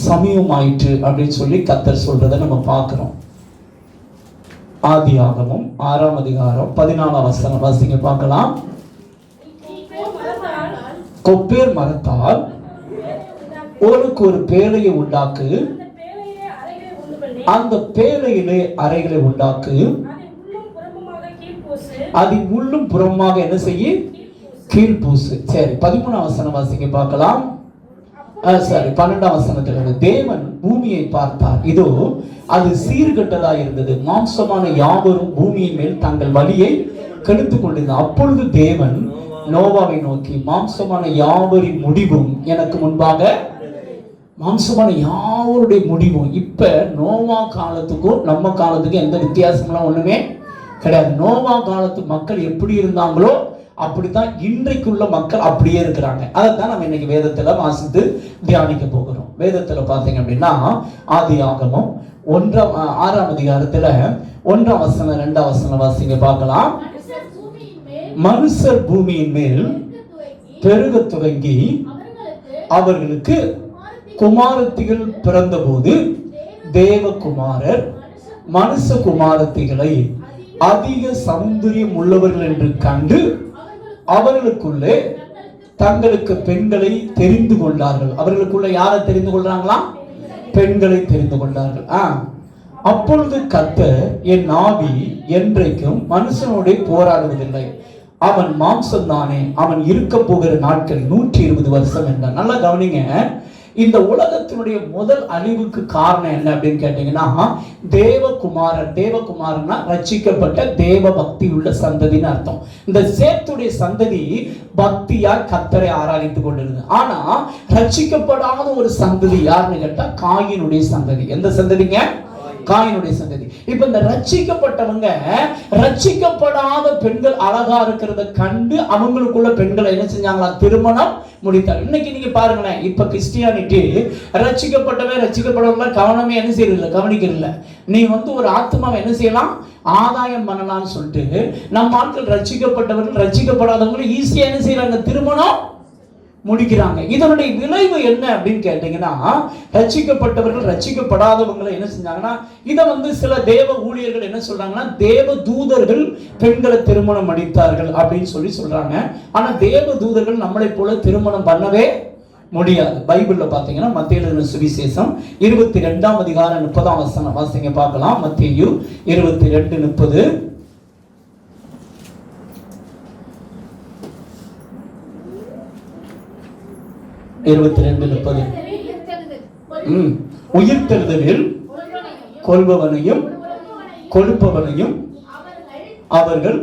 சமயமாயிற்று அப்படின்னு சொல்லி கர்த்தர் சொல்றதை நம்ம பார்க்கிறோம். ஆதியாகமம் 6ஆம் அதிகாரம் 14ஆம் வசனம் வாசிங்க பார்க்கலாம். கொப்பேர் மரத்தால் உனக்கு ஒரு பேழையை உண்டாக்கு, அந்த பேழையிலே அறைகளை உண்டாக்கு, அதின் உள்ளும் புறமாக என்ன செய்ய? கீழ்பூசு. சரி, 13ஆம் வசனம் வாசிங்க பார்க்கலாம். சரி, 12ஆம் வசனத்திலிருந்து தேவன் பூமியை பார்த்தார், இதோ அது சீர்கெட்டதா இருந்தது, மாம்சமான யாவரும் பூமியின் மேல் தங்கள் வலியை கெடுத்துக் கொண்டிருந்தார். அப்பொழுது தேவன் நோவாவை நோக்கி, மாம்சமான யாவரின் முடிவும் எனக்கு முன்பாக மாம்சமான யாருடைய முடிவும் இப்ப நோவா காலத்துக்கும் நம்ம காலத்துக்கும் எந்த வித்தியாசம்லாம் ஒண்ணுமே கிடையாது. நோவா காலத்து மக்கள் எப்படி இருந்தாங்களோ அப்படித்தான் இன்றைக்குள்ள மக்கள் அப்படியே இருக்கிறாங்க. அதைத்தான் நம்ம இன்னைக்கு வேதத்துல வாசித்து தியானிக்க போகிறோம். வேதத்துல பாத்தீங்க அப்படின்னா ஆதியாகமம் 6ஆம் அதிகாரத்துல 1ஆம் வசனம் 2ஆம் வசனம் வாசிங்க பார்க்கலாம். மனுஷர் பூமியின் மேல் பெருக துவங்கி அவர்களுக்கு குமாரத்திகள் பிறந்தபோது தேவகுமாரர் மனுஷ குமாரத்திகளை அதிக சௌந்தரியம் உள்ளவர்கள் என்று கண்டு அவர்களுக்குள்ளே தங்களுக்கு பெண்களை தெரிந்து கொண்டார்கள். அவர்களுக்குள்ள யாரை தெரிந்து கொள்றாங்களா? பெண்களை தெரிந்து கொண்டார்கள். அப்பொழுது கர்த்தர், என் ஆவி என்றைக்கும் மனுஷனோட போராடுவதில்லை, அவன் மாம்சம் தானே, அவன் இருக்க போகிற நாட்கள் 120 வருஷம் என்றார். நல்லா கவனிங்க, இந்த உலகத்தினுடைய முதல் அழிவுக்கு காரணம் என்ன அப்படின்னு கேட்டீங்கன்னா தேவகுமாரன். தேவகுமாரன்னா ரட்சிக்கப்பட்ட தேவ பக்தி உள்ள சந்ததின்னு அர்த்தம். இந்த சேத்துடைய சந்ததி பக்தியா கர்த்தரை ஆராதித்து கொண்டிருந்தது. ஆனா ரட்சிக்கப்படாத ஒரு சந்ததி யாருன்னு கேட்டா காயினுடைய சந்ததி. எந்த சந்ததிங்க? காயினுடைய சந்ததி. இப்ப இந்த ரட்சிக்கப்பட்டவங்க ரட்சிக்கப்படாத பெண்கள் அழகா இருக்கிறத கண்டு அவங்களுக்குள்ள பெண்களை என்ன செஞ்சாங்களா? திருமணம் முடித்தார். இன்னைக்கு நீங்க பாருங்களேன், இப்ப கிறிஸ்டியானிட்டி ரட்சிக்கப்பட்டவன் ரட்சிக்கப்படவங்க கவனமே என்ன செய்யறதில்ல, கவனிக்கிறதில்ல. நீ ஒரு ஆத்மாவை என்ன செய்யலாம்? ஆதாயம் பண்ணலாம்னு சொல்லிட்டு நம்ம ஆட்கள் ரட்சிக்கப்பட்டவர்கள் ரட்சிக்கப்படாதவங்களும் ஈஸியா என்ன செய்யறாங்க? திருமணம் முடிக்கிறாங்க. இதனுடைய விளைவு என்ன அப்படின்னு கேட்டீங்கன்னா ரட்சிக்கப்பட்டவர்கள் ரட்சிக்கப்படாதவங்களை என்ன செஞ்சாங்கன்னா இதை சில தேவ ஊழியர்கள் என்ன சொல்றாங்கன்னா தேவ தூதர்கள் பெண்களை திருமணம் முடித்தார்கள் அப்படின்னு சொல்றாங்க. ஆனா தேவ தூதர்கள் நம்மளை போல திருமணம் பண்ணவே முடியாது. பைபிள்ல பாத்தீங்கன்னா மத்தேயு எழுதின சுவிசேஷம் 22ஆம் அதிகாரம் 30ஆம் வசனம் வாசிங்க பார்க்கலாம். மத்தேயு 22:30. உயிர்த்தெழுதலில் கொள்பவனையும் கொடுப்பவனையும் அவர்கள்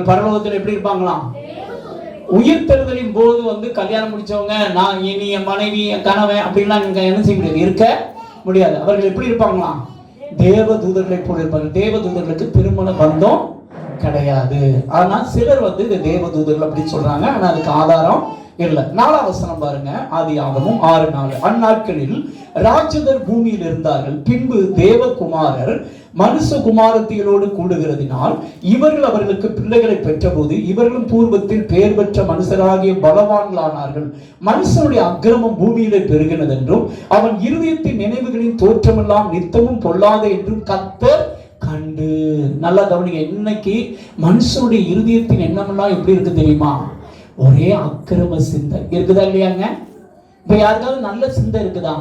பரலோகத்தில் எப்படி இருப்பாங்களாம்? உயிர்த்தெழுதலின் போது கல்யாணம் முடிச்சவங்க நான் இனி என் மனைவி என் கணவன் அப்படின்லாம் என்ன செய்ய முடியாது, இருக்க முடியாது. அவர்கள் எப்படி இருப்பாங்களாம்? தேவ தூதர்களை போல இருப்பாங்க. தேவ தூதர்களுக்கு திருமண பந்தம் கிடையாது. ஆனா சிலர் இந்த தேவ தூதர்கள் அப்படி சொல்றாங்க. ஆனா அதுக்கு ஆதாரம் இல்ல. 4ஆம் வசனம் பாருங்க, ஆதியாகமம் 6:4. அந்நாட்களில் ராட்சதர் பூமியில் இருந்தார்கள். பின்பு தேவகுமாரர் மனுஷ குமாரத்திகளோடு கூடுகிறதினால் இவர்கள் அவர்களுக்கு பிள்ளைகளை பெற்றபோது இவர்களும் பூர்வத்தில் பெயர் பெற்ற மனுஷராகிய பலவான்களானார்கள். மனுஷனுடைய அக்கிரமம் பூமியிலே பெருகினது என்றும் அவன் இருதயத்தின் நினைவுகளின் தோற்றமெல்லாம் நித்தமும் பொல்லாத என்றும் கர்த்தர் கண்டு. நல்லா கவனிங்க, இன்னைக்கு மனுஷனுடைய இருதயத்தின் எண்ணமெல்லாம் எப்படி இருக்கு தெரியுமா? ஒரே அக்கிரம சிந்தை இருக்குதா இல்லையாங்க? இப்ப யாருக்காவது நல்ல சிந்தை இருக்குதா?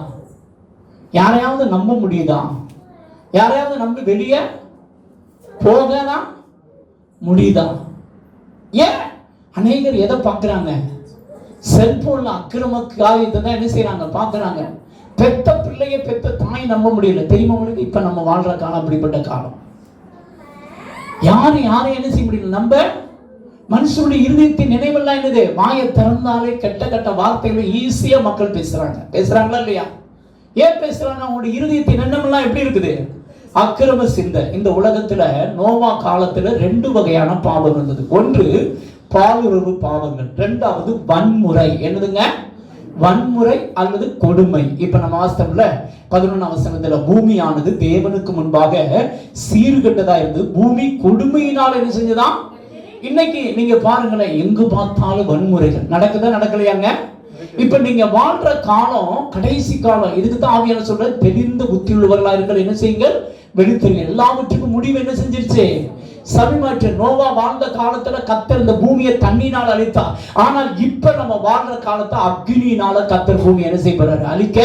யாரையாவது நம்ப முடியுதா? யாரையாவது நம்பி வெளியே போகலாம் முடியுதா? ஏன் அநேகர் எதை பார்க்கறாங்க? செல்போன்ல அக்கிரம காரியத்தை தான் என்ன செய்யறாங்க? பார்க்கறாங்க. பெத்த பிள்ளைய பெத்த தாய் நம்ப முடியல. தெரியுமா உங்களுக்கு? இப்ப நம்ம வாழ்ற காலம் அப்படிப்பட்ட காலம். யாரும் என்ன செய்ய முடியல. நம்ம மனுஷனுடைய இருதயத்தின் நினைவெல்லாம் என்னது? வாயை திறந்தாலே கெட்ட கெட்ட வார்த்தைகளை ஈஸியா மக்கள் பேசுறாங்களா இல்லையா? ஏன் பேசுறாங்க? அவங்களுடைய இருதயத்தின் எண்ணமெல்லாம் எப்படி இருக்குது? அக்கிரம சிந்தை. இந்த உலகத்துல நோவா காலத்துல 2 வகையான பாவம் இருந்தது. ஒன்று பாலுறவு பாவங்கள், 2வது வன்முறை. என்னதுங்க? வன்முறை அல்லது கொடுமை. இப்ப நம்ம வாஸ்தவத்துல 11ஆம் வசனத்துல பூமியானது தேவனுக்கு முன்பாக சீர்கெட்டதா இருந்து பூமி கொடுமையினால் என்ன செஞ்சதா? இன்னைக்கு நீங்க பாருங்களேன், எங்கு பார்த்தாலும் வன்முறைகள் நடக்குதா நடக்கலையாங்க? இப்ப நீங்க வாழ்ற காலம் கடைசி காலம். இதுக்கு தான் ஆவியானவர் சொல்ற தெளிந்த புத்தி உள்ளவர்களா இருங்கள், என்ன செய்யுங்கள்? வெளித்தெரிங்க. எல்லாவற்றுக்கும் முடிவு என்ன செஞ்சிருச்சு? சபிமாற்று. நோவா வாழ்ந்த காலத்துல கர்த்தர் இந்த பூமியை தண்ணினால் அழித்தார். ஆனால் இப்ப நம்ம வாழ்ற காலத்தை அக்னியினால கர்த்தர் பூமி என்ன செய்ய போறாரு? அழிக்க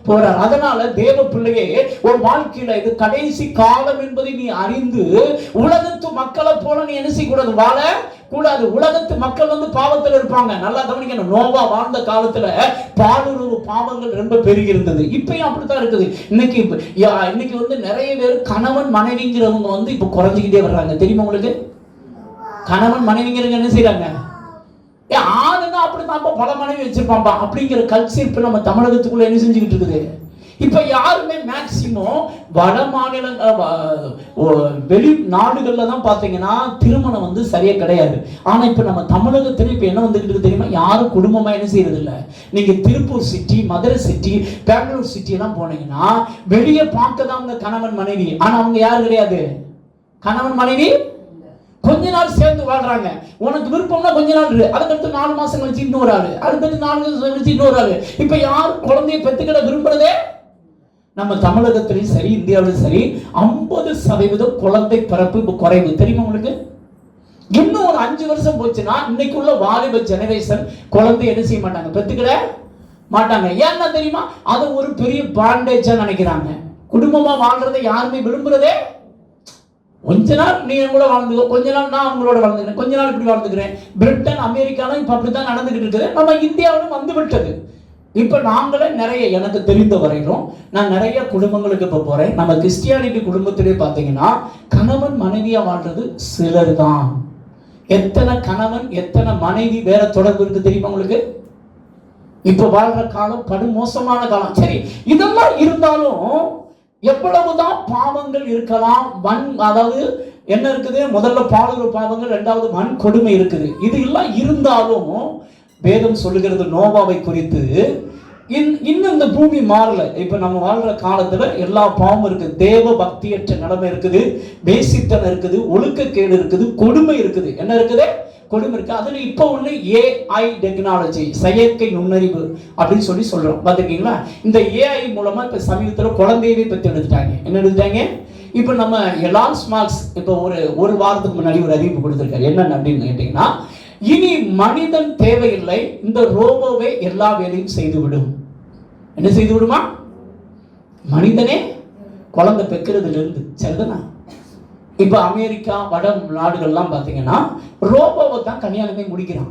போறார். அதனால தேவ பிள்ளையே, ஒரு வாழ்க்கையில இது கடைசி காலம் என்பதை நீ அறிந்து உலகத்து மக்களை போல நீ என்ன செய்யக்கூடாது? வாழ கூடாது. உலகத்து மக்கள் பாவத்தில் இருப்பாங்க. நல்லா கவனிக்கணும். நோவா வாழ்ந்த காலத்துல பாலுறவு பாவங்கள் ரொம்ப பெருகி இருந்தது. இப்பயும் அப்படித்தான் இருக்குது. இன்னைக்கு நிறைய பேர் கணவன் மனைவிங்கிறவங்க இப்ப குறைஞ்சிக்கிட்டே வர்றாங்க. தெரியுமா உங்களுக்கு? கணவன் மனைவிங்கிறவங்க என்ன செய்யறாங்க? ஆளுங்க அப்படித்தான்ப்பா பல மனைவி வச்சிருப்பான்பா அப்படிங்கிற கல்ச்சர் இப்ப நம்ம தமிழகத்துக்குள்ள என்ன செஞ்சுக்கிட்டு இருக்குது. இப்ப யாருமே மேக்சிமம் வட மாநில வெளி நாடுகள்ல தான் பாத்தீங்கன்னா திருமணம் வந்து சரியா கிடையாது. ஆனா இப்ப நம்ம தமிழகத்துல இப்ப என்ன வந்துகிட்டு இருக்கு தெரியுமா, யாரும் குடும்பமா என்ன செய்யறது இல்ல. நீங்க Tiruppur city, Madurai city, Bengaluru city எல்லாம் போனீங்கன்னா வெளியே பார்க்கதான் அவங்க கணவன் மனைவி, ஆனா அவங்க யாரு கிடையாது. கணவன் மனைவி கொஞ்ச நாள் சேர்ந்து வாழ்றாங்க. உனக்கு விருப்பம்னா கொஞ்ச நாள் இரு, அதுக்கடுத்து 4 மாசம் கழிச்சு இன்னொரு ஆளு, அடுத்தது 4 மாசம் கழிச்சு இன்னொரு ஆளு. இப்ப யாரும் குழந்தைய பெத்துக்கிட விரும்புறதே நம்ம தமிழகத்திலையும் சரி இந்தியாவிலும் சரி 50% குழந்தை பிறப்பு இப்ப குறைவு. தெரியுமா உங்களுக்கு? இன்னும் ஒரு 5 வருஷம் போச்சுன்னா இன்னைக்கு உள்ள வாலிப ஜெனரேஷன் குழந்தை என்ன செய்ய மாட்டாங்க, பெத்துக்கிட மாட்டாங்க. ஏன்னா தெரியுமா, அது ஒரு பெரிய பாண்டேஜா நினைக்கிறாங்க. குடும்பமா வாழ்றதை யாருமே விரும்புறதே. கொஞ்ச நாள் நீ கூட வாழ்ந்துக்கோ, கொஞ்ச நாள் நான் அவங்களோட வாழ்ந்துக்கிறேன், கொஞ்ச நாள் இப்படி வாழ்ந்துக்கிறேன். பிரிட்டன், அமெரிக்காலாம் இப்ப அப்படித்தான் நடந்துகிட்டு இருக்குது. நம்ம இந்தியாவிலும் வந்து விட்டது. இப்ப நாங்களே நிறைய, எனக்கு தெரிந்த வரையிலும் நான் நிறைய குடும்பங்களுக்கு இப்ப போறேன். நம்ம கிறிஸ்டியானிட்டி குடும்பத்திலே பாத்தீங்கன்னா கணவன் மனைவியா வாழ்றது சிலர் தான். எத்தனை கணவன் எத்தனை மனைவி வேற தொடர்பு இருக்கு தெரியுமா உங்களுக்கு? இப்ப வாழ்ற காலம் படுமோசமான காலம். சரி, இதெல்லாம் இருந்தாலும் எவ்வளவுதான் பாவங்கள் இருக்கலாம், அதாவது என்ன இருக்குது, முதல்ல பாலுற பாவங்கள், இரண்டாவது மண் கொடுமை இருக்குது. இது எல்லாம் இருந்தாலும் வேதம் சொல்லுகிறது நோவாவை குறித்து, இன்னும் இந்த பூமி மாறல. இப்ப நம்ம வாழ்ற காலத்துல எல்லா பாவமும் இருக்கு. தேவ பக்தியற்ற நிலைமை இருக்குது, வேசித்தனம் இருக்குது, ஒழுக்கக்கேடு இருக்குது, கொடுமை இருக்குது. என்ன இருக்குது? கொடுமை இருக்கு. அதுல இப்ப ஒண்ணு AI டெக்னாலஜி, செயற்கை நுண்ணறிவு அப்படின்னு சொல்றோம். பாத்துருக்கீங்களா? இந்த AI மூலமா இப்ப சமீபத்துல குழந்தையவே பெற்று எடுத்துட்டாங்க. என்ன எடுத்துட்டாங்க? இப்ப நம்ம எலான் மாஸ்க் இப்ப ஒரு வாரத்துக்கு முன்னாடி ஒரு அறிவிப்பு கொடுத்திருக்காரு. என்ன அப்படின்னு கேட்டீங்கன்னா, இனி மனிதன் தேவையில்லை, இந்த ரோபோவே எல்லா வேலையும் செய்துவிடும். என்ன செய்து விடுமா? மனிதனே குழந்தை பெக்கிறதுல இருந்து. சரிதானா? இப்ப அமெரிக்கா வட நாடுகள்லாம் பாத்தீங்கன்னா ரோபோவை தான் கல்யாணமே முடிக்கிறான்.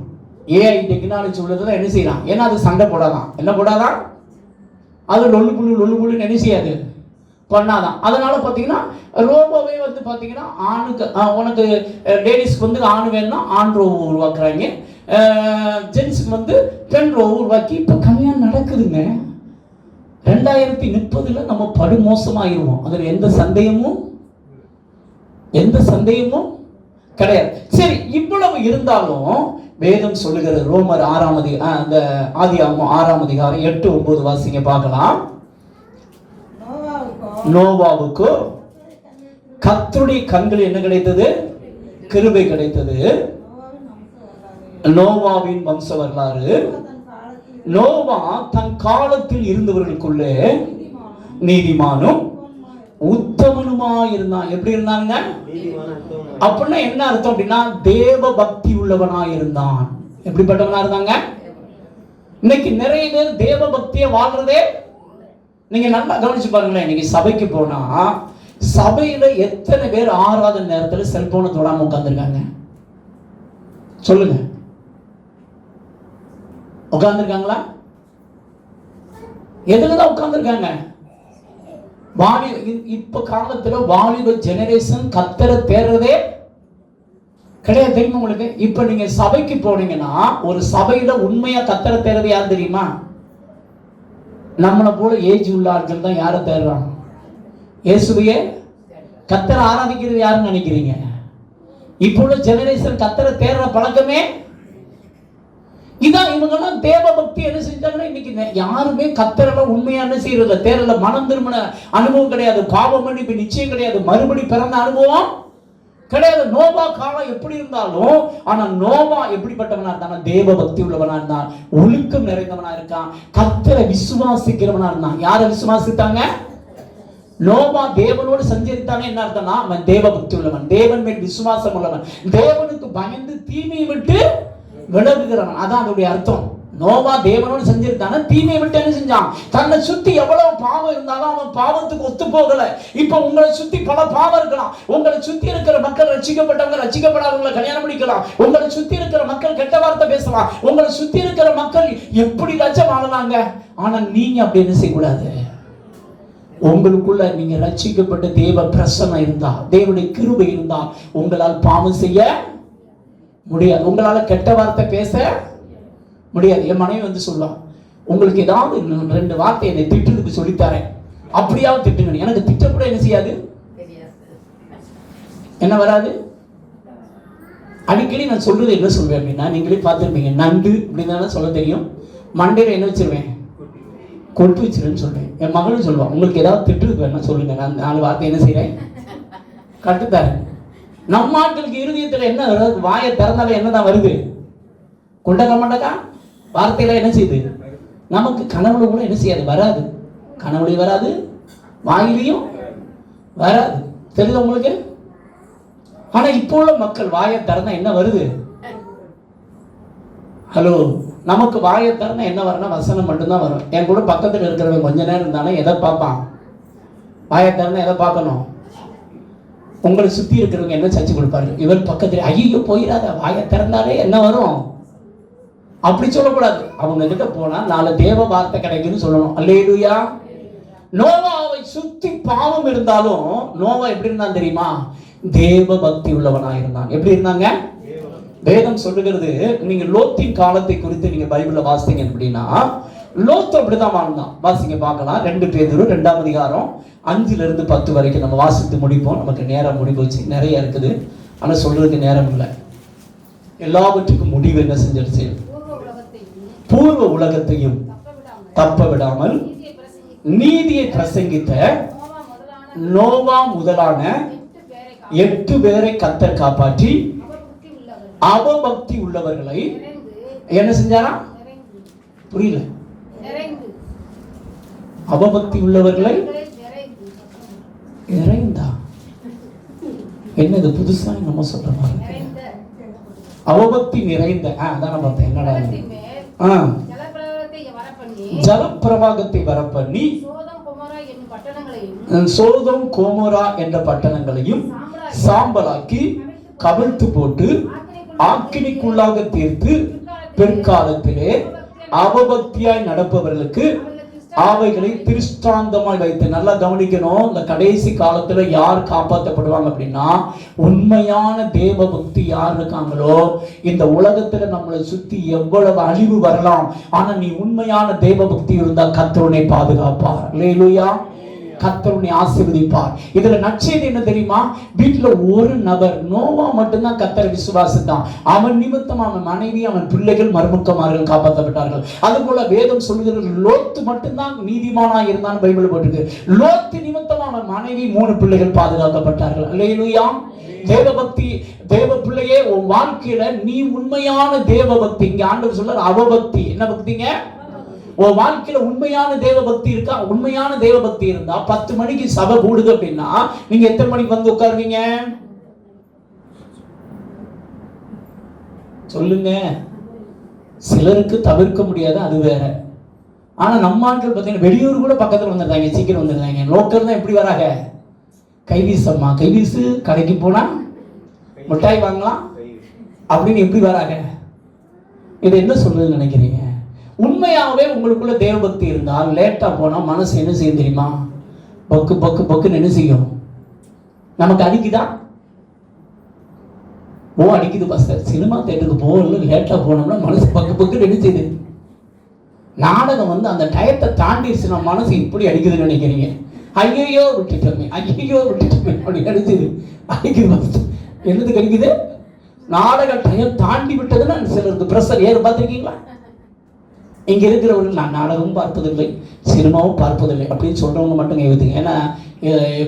AI டெக்னாலஜி உள்ளதுதான் என்ன செய்யலாம். ஏன்னா அது சண்டை போடாதான். என்ன போடாதான்? அது லொல்லு புள்ளு என்ன செய்யாது, பண்ணாதான். அதனால பாத்தீங்கன்னா ரோபோவே வந்து பாத்தீங்கன்னா ஆணுக்கு, உனக்கு லேடிஸ்க்கு வந்து ஆண் வேணும்னா ஆண் ரோபோ உருவாக்குறாங்க, ஜென்ஸுக்கு வந்து பெண் ரோபோ உருவாக்கி இப்ப கல்யாணம் நடக்குதுங்க. 2030 நம்ம படுமோசமாயிருவோம். அதுல எந்த சந்தேகமும் கிடையாது. சரி, இவ்வளவு இருந்தாலும் வேதம் சொல்லுகிற ரோமர் 6 அதிகாரம் 8-9 வாசிங்க பார்க்கலாம். நோவாவுக்கு கர்த்தருடைய கண்கள் என்ன கிடைத்தது? கிருபை கிடைத்தது. நோவாவின் வம்ச வரலாறு. நோவா தன் காலத்தில் இருந்தவர்களுக்குள்ளே நீதிமானும் உத்தமனுமா இருந்தான். எப்படி இருந்தாங்க அப்படின்னா என்ன அர்த்தம் அப்படின்னா, தேவ பக்தி உள்ளவனா இருந்தான். எப்படிப்பட்டவனா இருந்தாங்க? இன்னைக்கு நிறைய பேர் தேவ பக்தியை வாழ்றதே, நீங்க நல்லா கவனிச்சு பாருங்களேன். இன்னைக்கு சபைக்கு போனா சபையில எத்தனை பேர் ஆராதனை நேரத்துல செல்போனை தொடாம உட்கார்ந்துருக்காங்க? சொல்லுங்க. உட்கார்ந்துருக்காங்களா? எதுலதான் உட்கார்ந்துருக்காங்க? இப்ப காலத்துல வாலிப ஜெனரேஷன் கர்த்தரை தேடுறதே கிடையாது. தெரியுமா உங்களுக்கு? இப்ப நீங்க சபைக்கு போனீங்கன்னா ஒரு சபையில உண்மையா கர்த்தரை தேடுறது யார் தெரியுமா? நம்மளை போல ஏஜ் உள்ள ஆட்கள் தான். யாரை தேடுறான்? இயேசுவையே. கர்த்தரை ஆராதிக்கிறது யாருன்னு நினைக்கிறீங்க? இப்போ உள்ள ஜெனரேஷன் கர்த்தரை தேடுற பழக்கமே இதான். இவங்கெல்லாம் தேவ பக்தி என்ன செஞ்சாங்கன்னா இன்னைக்கு யாருமே கர்த்தரெல்லாம் உண்மையா என்ன செய்யறதில்ல, தேடல. மனம் திருமண அனுபவம் கிடையாது, பாவ மன்னிப்பு நிச்சயம் கிடையாது, மறுபடி பிறந்த அனுபவம் கிடையாது. நோவா காலம் எப்படி இருந்தாலும், ஆனா நோவா எப்படிப்பட்டவனா இருந்தான்? தேவ பக்தி உள்ளவனா இருந்தான், ஒழுக்கம் நிறைந்தவனா இருக்கான், கர்த்தரை விசுவாசிக்கிறவனா இருந்தான். யாரை விசுவாசித்தாங்க? நோவா தேவனோடு சஞ்சரித்தானே. என்ன அர்த்தம்னா அவன் தேவ பக்தி உள்ளவன், தேவன் மேல் விசுவாசம் உள்ளவன், தேவனுக்கு பயந்து தீமையை விட்டு விலகுகிறவன். அதான் அதோடைய அர்த்தம். நோவா தேவனோடு செஞ்சிருந்தான, தீமையை விட்டு என்ன செஞ்சான்? தன்னை சுத்தி எவ்வளவு பாவம் இருந்தாலும் அவன் பாவத்துக்கு ஒத்து போகல. இப்ப உங்களை சுத்தி பல பாவம் இருக்கலாம். உங்களை சுத்தி இருக்கிற மக்கள் ரட்சிக்கப்பட்டவங்க ரட்சிக்கப்படாதவங்களை கல்யாணம் பண்ணிக்கலாம். உங்களை சுத்தி இருக்கிற மக்கள் கெட்ட வார்த்தை பேசலாம். உங்களை சுத்தி இருக்கிற மக்கள் எப்படி லட்சம் வாழலாங்க. ஆனா நீங்க அப்படி என்ன செய்யக்கூடாது. உங்களுக்குள்ள நீங்க ரட்சிக்கப்பட்ட தேவ பிரசன்னம் இருந்தா, தேவனுடைய கிருபை இருந்தா உங்களால் பாவம் செய்ய முடியாது. உங்களால கெட்ட வார்த்தை பேச முடியாது. என் மனைவி வந்து சொல்லுவான், உங்களுக்கு ஏதாவது 2 வார்த்தை என்னை திட்டுறதுக்கு சொல்லித்தரேன், அப்படியாவது திட்டுங்க. எனக்கு திட்ட கூட என்ன செய்யாது, என்ன வராது. அடிக்கடி நான் சொல்றது என்ன சொல்வேன் அப்படின்னா, நீங்களே பார்த்துருப்பீங்க, நண்டு அப்படின்னு சொல்ல தெரியும், மண்டையில என்ன வச்சிருவேன், கொட்டு வச்சிருன்னு சொல்றேன். என் மகளும் சொல்லுவான், உங்களுக்கு ஏதாவது திட்டுருக்கு வேணா சொல்லுங்க, நான் 4 வார்த்தை என்ன செய்யறேன், கட்டுத்தரேன். நம்ம ஆட்களுக்கு இருதயத்துல என்ன வருது, வாயை திறந்தாலே என்னதான் வருது, குண்டக மண்டகா வார்த்தையில என்ன செய்யுது. நமக்கு கனவுல கூட என்ன செய்யாது, வராது, கனவுலையும் வராது, வாயிலையும் வராது. தெரியுது உங்களுக்கு? ஆனா இப்போ உள்ள மக்கள் வாயை திறந்தா என்ன வருது, ஹலோ, நமக்கு வாயை திறந்தா என்ன வரணும், வசனம் மட்டும்தான் வரும். என் கூட பக்கத்தில் இருக்கிறவங்க கொஞ்ச நேரம் இருந்தாலும் எதை பார்ப்பான், வாயை திறந்தா எதை பார்க்கணும். உங்களை சுத்தி இருக்கிறவங்க என்ன சர்ச்சை கொடுப்பாரு, இவர் பக்கத்தில் ஐயோ போயிடாத, வாயை திறந்தாலே என்ன வரும், அப்படி சொல்லக்கூடாது. அவங்க கிட்ட போனா 4 தேவ வார்த்தை கிடைக்குன்னு சொல்லணும். அல்லேலூயா. நோவாவை சுத்தி பாவம் இருந்தாலும் நோவா எப்படி இருந்தான் தெரியுமா, தேவ பக்தி உள்ளவனா இருந்தான். எப்படி இருந்தாங்க, வேதம் சொல்லுகிறது. நீங்க லோத்தின் காலத்தை குறித்து நீங்க பைபிள்ல வாசிங்க அப்படின்னா, லோத்து அப்படிதான் வாழ்ந்தான். வாசிங்க பார்க்கலாம். 2 பேதுரு 2ஆம் அதிகாரம் 5 to 10 வரைக்கும் நம்ம வாசித்து முடிப்போம். நமக்கு நேரம் முடிவுச்சு, நிறைய இருக்குது, ஆனா சொல்றதுக்கு நேரம் இல்லை. எல்லாவற்றுக்கும் முடிவு என்ன செஞ்சிருச்சு, பூர்வ உலகத்தையும் தப்ப விடாமல் நீதியை பிரசங்கித்த நோவா முதலான 8 பேரை கர்த்தர் காப்பாற்றி அவபக்தி உள்ளவர்களை என்ன செஞ்சாரா, புரியல, அவபக்தி உள்ளவர்களை இறைந்தா. என்னது புதுசா நம்ம சொல்ற மாதிரி, அவபக்தி நிறைந்த, அதான் பார்த்தேன், என்னடா ஜலப்பிரவாகத்தை வரப்பண்ணி சோதம் கோமோரா என்ற பட்டணங்களையும் சாம்பலாக்கி கவிழ்த்து போட்டு ஆக்கினிக்குள்ளாக தீர்த்து பிற்காலத்திலே அவபக்தியாய் நடப்பவர்களுக்கு அவைகளை திருஷ்டாந்தமாய் வைத்து. நல்லா கவனிக்கணும், இந்த கடைசி காலத்துல யார் காப்பாற்றப்படுவாங்க அப்படின்னா, உண்மையான தேவ பக்தி யார் இருக்காங்களோ, இந்த உலகத்துல நம்மளை சுத்தி எவ்வளவு அழிவு வரலாம், ஆனா நீ உண்மையான தேவ பக்தி இருந்தா கர்த்தர் உன்னை பாதுகாப்பார். அல்லேலூயா. கர்த்தர் உன்னை ஆசீர்வதிப்பார். இதுல நற்செய்தி என்ன தெரியுமா, வீட்டுல ஒரு நபர் நோவா மட்டும்தான் கர்த்தரை விசுவாசித்தான். அவன் நிமித்தம் அவன் மனைவி, அவன் பிள்ளைகள், மருமக்கமார்கள் காப்பாற்றப்பட்டார்கள். அதுபோல வேதம் சொல்கிறது, லோத்து மட்டும்தான் நீதிமானா இருந்தான் பைபிள் போட்டுருக்கு. லோத்து நிமித்தம் அவன் மனைவி, 3 பிள்ளைகள் பாதுகாக்கப்பட்டார்கள். அல்லேலூயா. தேவபக்தி, தேவ பிள்ளையே, உன் வாழ்க்கையில நீ உண்மையான தேவபக்தி, இங்க ஆண்டவர் சொல்றார் அவபக்தி. என்ன பக்திங்க, உன் வாழ்க்கையில உண்மையான தேவ பக்தி இருக்கா? உண்மையான தேவ பக்தி இருந்தா 10 மணிக்கு சபை கூடுது அப்படின்னா நீங்க எத்தனை மணிக்கு வந்து உட்காருவீங்க சொல்லுங்க. சிலருக்கு தவிர்க்க முடியாது, அது வேற. ஆனா நம்ம ஆட்கள் பார்த்தீங்கன்னா வெளியூர் கூட பக்கத்துல வந்துடுறாங்க, சீக்கிரம் வந்துடுறாங்க. லோக்கல் தான் எப்படி வராங்க, கைவீசம்மா கைவீசு, கடைக்கு போனா மிட்டாய் வாங்கலாம் அப்படின்னு எப்படி வராங்க. இது என்ன சொல்றதுன்னு நினைக்கிறீங்க? உண்மையாகவே உங்களுக்குள்ள தேவபக்தி இருந்தால் லேட்டா போனா மனசு என்ன செய்யும் தெரியுமா, பக்கு பக்கு பக்குன்னு என்ன செய்யும், நமக்கு அடிக்குதா, அடிக்குது பாஸ்டர். சினிமா தேட்டருக்கு போகல, லேட்டா போனோம்னா மனசு பக்கு பக்குன்னு என்ன செய்யுது. நாடகம் வந்து அந்த டயத்தை தாண்டிடுச்சுன்னா மனசு இப்படி அடிக்குதுன்னு நினைக்கிறீங்க. ஐயோ விட்டுட்டோமே, ஐயோ விட்டுட்டோமே அப்படி அடிச்சுது, அடிக்குது பாஸ்டர். என்னதுக்கு அடிக்குது, நாடக டயம் தாண்டி விட்டதுன்னா சிலருக்கு பிரஷர் ஏறு. பார்த்துருக்கீங்களா? இங்க இருக்கிறவர்கள் நான் நாடகமும் பார்ப்பதில்லை, சினிமாவும் பார்ப்பதில்லை அப்படின்னு சொல்றவங்க மட்டும் கைவிடுங்க. ஏன்னா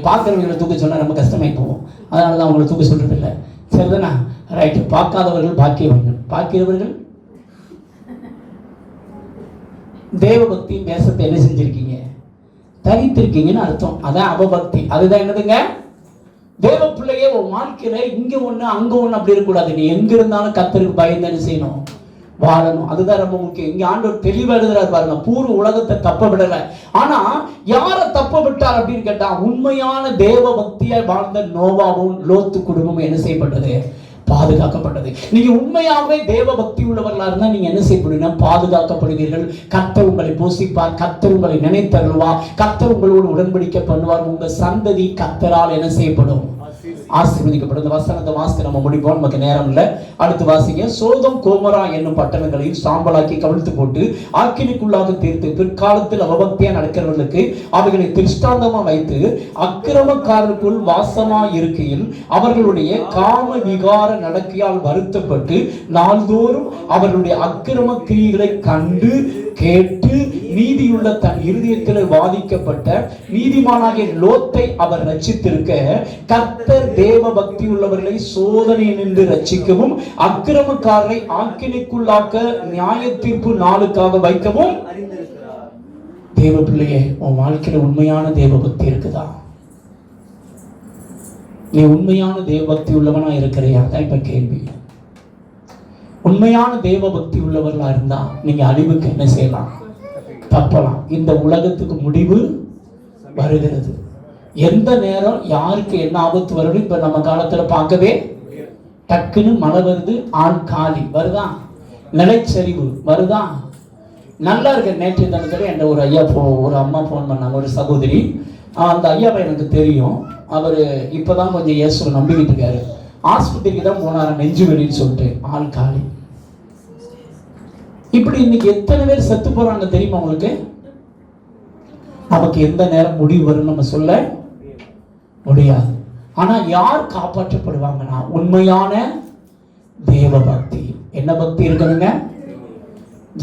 பார்க்குறவங்களை தூக்க சொன்னா ரொம்ப கஷ்டமாய் போவோம், அதனால தான் அவங்களை தூக்க சொல்றது இல்லை. சரிதானா? ரைட்டு. பார்க்காதவர்கள் பாக்கியவர்கள், பார்க்கிறவர்கள் தேவபக்தி தேசத்தை என்ன செஞ்சிருக்கீங்க, தனித்திருக்கீங்கன்னு அர்த்தம். அதான் அவபக்தி. அதுதான் என்னதுங்க, தேவ பிள்ளையே உன் வாழ்க்கையில இங்க ஒண்ணு அங்க ஒண்ணு அப்படி இருக்கக்கூடாது. நீ எங்க இருந்தாலும் கர்த்தருக்கு பயந்து என்ன செய்யணும், வாழணும். அதுதான் ரொம்ப முக்கியம். இங்க ஆண்டவர் தெளிவா எழுதுறாரு பாருங்க, பூர்வ உலகத்தை தப்ப விடல. ஆனா யார தப்ப விட்டார் அப்படின்னு கேட்டா, உண்மையான தேவ பக்தியா வாழ்ந்த நோவாவும் லோத்து குடும்பமும் என்ன செய்யப்பட்டது, பாதுகாக்கப்பட்டது. நீங்க உண்மையாகவே தேவ பக்தி உள்ளவர்களா இருந்தா நீங்க என்ன செய்யப்படுவீங்க, பாதுகாக்கப்படுவீர்கள். கர்த்தர் உங்களை போஷிப்பார், கர்த்தர் உங்களை நினைத்தருள்வார், கர்த்தர் உங்களோடு உடன்படிக்கை பண்ணுவார். உங்க சந்ததி கர்த்தரால் என்ன செய்யப்படும், ஆசீர்வதிக்கப்படும். இந்த வசனத்தை வாசித்து நம்ம முடிப்போம், நமக்கு நேரம் இல்லை. அடுத்து வாசிங்க. சோதோம் கோமரா என்னும் பட்டணங்களையும் சாம்பலாக்கி கவிழ்த்து போட்டு ஆக்கினிக்குள்ளாக தீர்த்து பிற்காலத்தில் அவபக்தியா நடக்கிறவர்களுக்கு அவைகளை திருஷ்டாந்தமா வைத்து அக்கிரமக்காரருக்குள் வாசமா இருக்கையில் அவர்களுடைய காம விகார நடக்கையால் வருத்தப்பட்டு நாள்தோறும் அவர்களுடைய அக்கிரம கிரியைகளை கண்டு கேட்டு நீதியுள்ள தன் இருதயத்தில் வாதிக்கப்பட்ட நீதிமானாகிய லோத்தை அவர் ரட்சித்திருக்க கர்த்தர் தேவ பக்தி உள்ளவர்களை சோதனை நின்று ரட்சிக்கவும் அக்கிரமக்காரரை ஆக்கினைக்குள்ளாக்க நியாய தீர்ப்பு நாளுக்காக வைக்கவும் தேவ பிள்ளையே, உன் வாழ்க்கையில உண்மையான தேவ பக்தி இருக்குதா? நீ உண்மையான தேவ பக்தி உள்ளவனா இருக்கிறியா? தான் இப்ப கேள்வி. உண்மையான தேவ பக்தி உள்ளவர்களா இருந்தா நீங்க அழிவுக்கு என்ன செய்யலாம்? தப்பலாம். இந்த உலகத்துக்கு முடிவு வருகிறது. எந்த நேரம் யாருக்கு என்ன ஆபத்து வரும் இப்ப நம்ம காலத்துல பார்க்கவே. டக்குன்னு மழை வருது, ஆள் காலி வருதா, நிலைச்சரிவு வருதா. நல்லா இருக்க. நேற்று தினத்துல என்ற ஒரு ஐயா ஒரு அம்மா போன் பண்ணாங்க, ஒரு சகோதரி. அந்த ஐயாவை எனக்கு தெரியும். அவர் இப்பதான் கொஞ்சம் இயேசுவை நம்பிக்கிட்டு இருக்காரு. ஆஸ்பத்திரிக்கு தான் போனாரு, நெஞ்சு வெளின்னு சொல்லிட்டு ஆள் காலி. இப்படி இன்னைக்கு எத்தனை பேர் செத்து போறாங்க தெரியுமா உங்களுக்கு? நமக்கு எந்த நேரம் முடிவு வரும் நம்ம சொல்ல முடியாது. ஆனா யார் காப்பாற்றப்படுவாங்கன்னா உண்மையான தேவ பக்தி. என்ன பக்தி இருக்கணுங்க?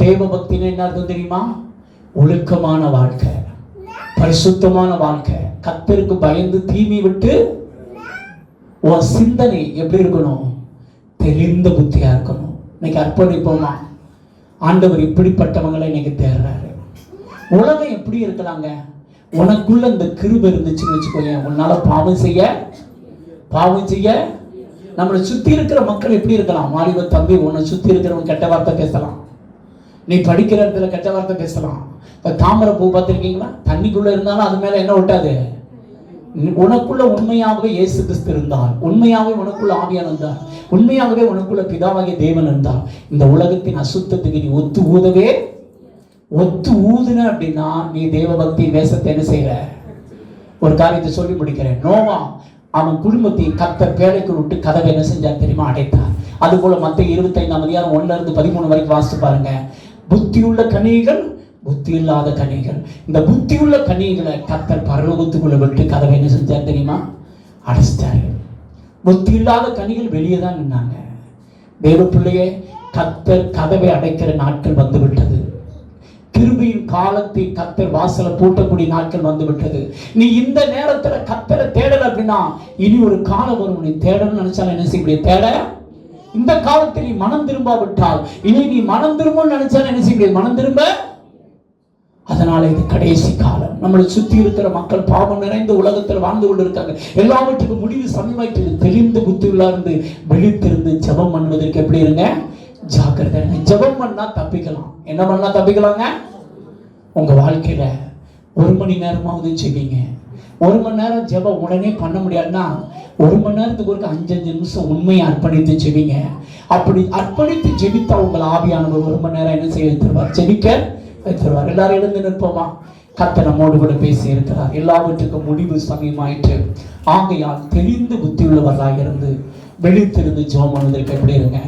தேவ பக்தின்னு என்ன அர்த்தம் தெரியுமா? ஒழுக்கமான வாழ்க்கை, பரிசுத்தமான வாழ்க்கை, கர்த்தருக்கு பயந்து தீமை விட்டு. உன் சிந்தனை எப்படி இருக்கணும்? தெளிந்த புத்தியா இருக்கணும். இன்னைக்கு அர்ப்பணிப்போமா? ஆண்டவர் இப்படிப்பட்டவங்களை இன்னைக்கு தேடுறாரு. உலகம் எப்படி இருக்கலாங்க? உனக்குள்ள இந்த கிருபை இருந்துச்சுன்னு வச்சுக்கோங்க, உன்னால பாவம் செய்ய நம்மளை சுத்தி இருக்கிற மக்கள் எப்படி இருக்கலாம்? மாறிவ தம்பி, உன்னை சுத்தி இருக்கிறவங்க கெட்ட வார்த்தை பேசலாம், நீ படிக்கிற இடத்துல கெட்ட வார்த்தை பேசலாம். இப்ப தாமரை பூ பார்த்திருக்கீங்களா? தண்ணிக்குள்ள இருந்தாலும் அது மேல என்ன ஒட்டாது. உனக்குள்ள உண்மையாகவே இயேசு கிறிஸ்து இருந்தால், உண்மையாகவே உனக்குள்ள ஆவியானவர் இருந்தார், உண்மையாகவே உனக்குள்ள பிதாவாகிய தேவன் இருந்தால், இந்த உலகத்தின் அசுத்தத்துக்கு நீ ஒத்து ஊதுன அப்படின்னா நீ தேவ பக்தி வேஷத்தை என்ன செய்யற? ஒரு காரியத்தை சொல்லி முடிக்கிறேன். நோவா அவன் குடும்பத்தை கர்த்தர் பேழைக்கு விட்டு கதவை என்ன செஞ்சார் தெரியுமா? அடைத்தார். அது போல மத்தேயு 25 1 இருந்து 13 வரைக்கும் வாசித்து பாருங்க. புத்தியுள்ள கனிகள், புத்தி இல்லாத கனிகள். இந்த புத்தியுள்ள கனிகளை கர்த்தர் பரலோகத்துக்குள்ள விட்டு கதவை என்ன செஞ்சார் தெரியுமா? அடைச்சிட்டாரு. புத்தி இல்லாத கனிகள் வெளியே தான் நின்னாங்க. தேவ பிள்ளையே, கர்த்தர் கதவை அடைக்கிற நாட்கள் வந்து விட்டது. கிருபையின் காலத்தை கர்த்தர் வாசலை பூட்டக்கூடிய நாட்கள் வந்து விட்டது. நீ இந்த நேரத்துல கர்த்தரை தேடல அப்படின்னா இனி ஒரு காலம் வரும். நீ தேடணும்னு நினைச்சாலும் என்ன செய்ய முடியாது? தேட. இந்த காலத்தில் நீ மனம் திரும்பாவிட்டால் இனி நீ மனம் திரும்பணும்னு நினைச்சாலும் என்ன செய்ய முடியாது? மனம் திரும்ப. அதனால இது கடைசி காலம். நம்மளை சுத்தி இருக்கிற மக்கள் பாவம் நிறைந்த உலகத்தில் வாழ்ந்து கொண்டு இருக்காங்க. எல்லாவற்றுக்கும் முடிவு சமயமாயிட்டு. தெளிந்த புத்தியுள்ளா இருந்து விழித்திருந்து ஜெபம் பண்ணுவதற்கு எப்படி இருங்க? ஜாக்கிரதை. ஜெபம் பண்ணா தப்பிக்கலாம். என்ன பண்ணா தப்பிக்கலாங்க? உங்க வாழ்க்கையில 1 மணி நேரமாவது செய்வீங்க. 1 மணி நேரம் ஜெபம் உடனே பண்ண முடியாதுன்னா 1 மணி நேரத்துக்கு ஒரு 5 நிமிஷம் உண்மையை அர்ப்பணித்து ஜெபிங்க. அப்படி அர்ப்பணித்து ஜெபித்தா உங்கள் ஆவியானவர் 1 மணி நேரம் என்ன செய்ய வைத்திருவார்? ஜெபிக்க வைத்திருவார். எல்லாரும் எழுந்து நிற்போமா? கர்த்தர் நம்மோடு கூட பேசி இருக்கிறார். எல்லாவற்றுக்கும் முடிவு சமயமாயிற்று. ஆகையால் தெளிந்து புத்தி உள்ளவர்களாக இருந்து விழித்திருந்து ஜெபம் பண்ணுவதற்கு எப்படி இருங்க?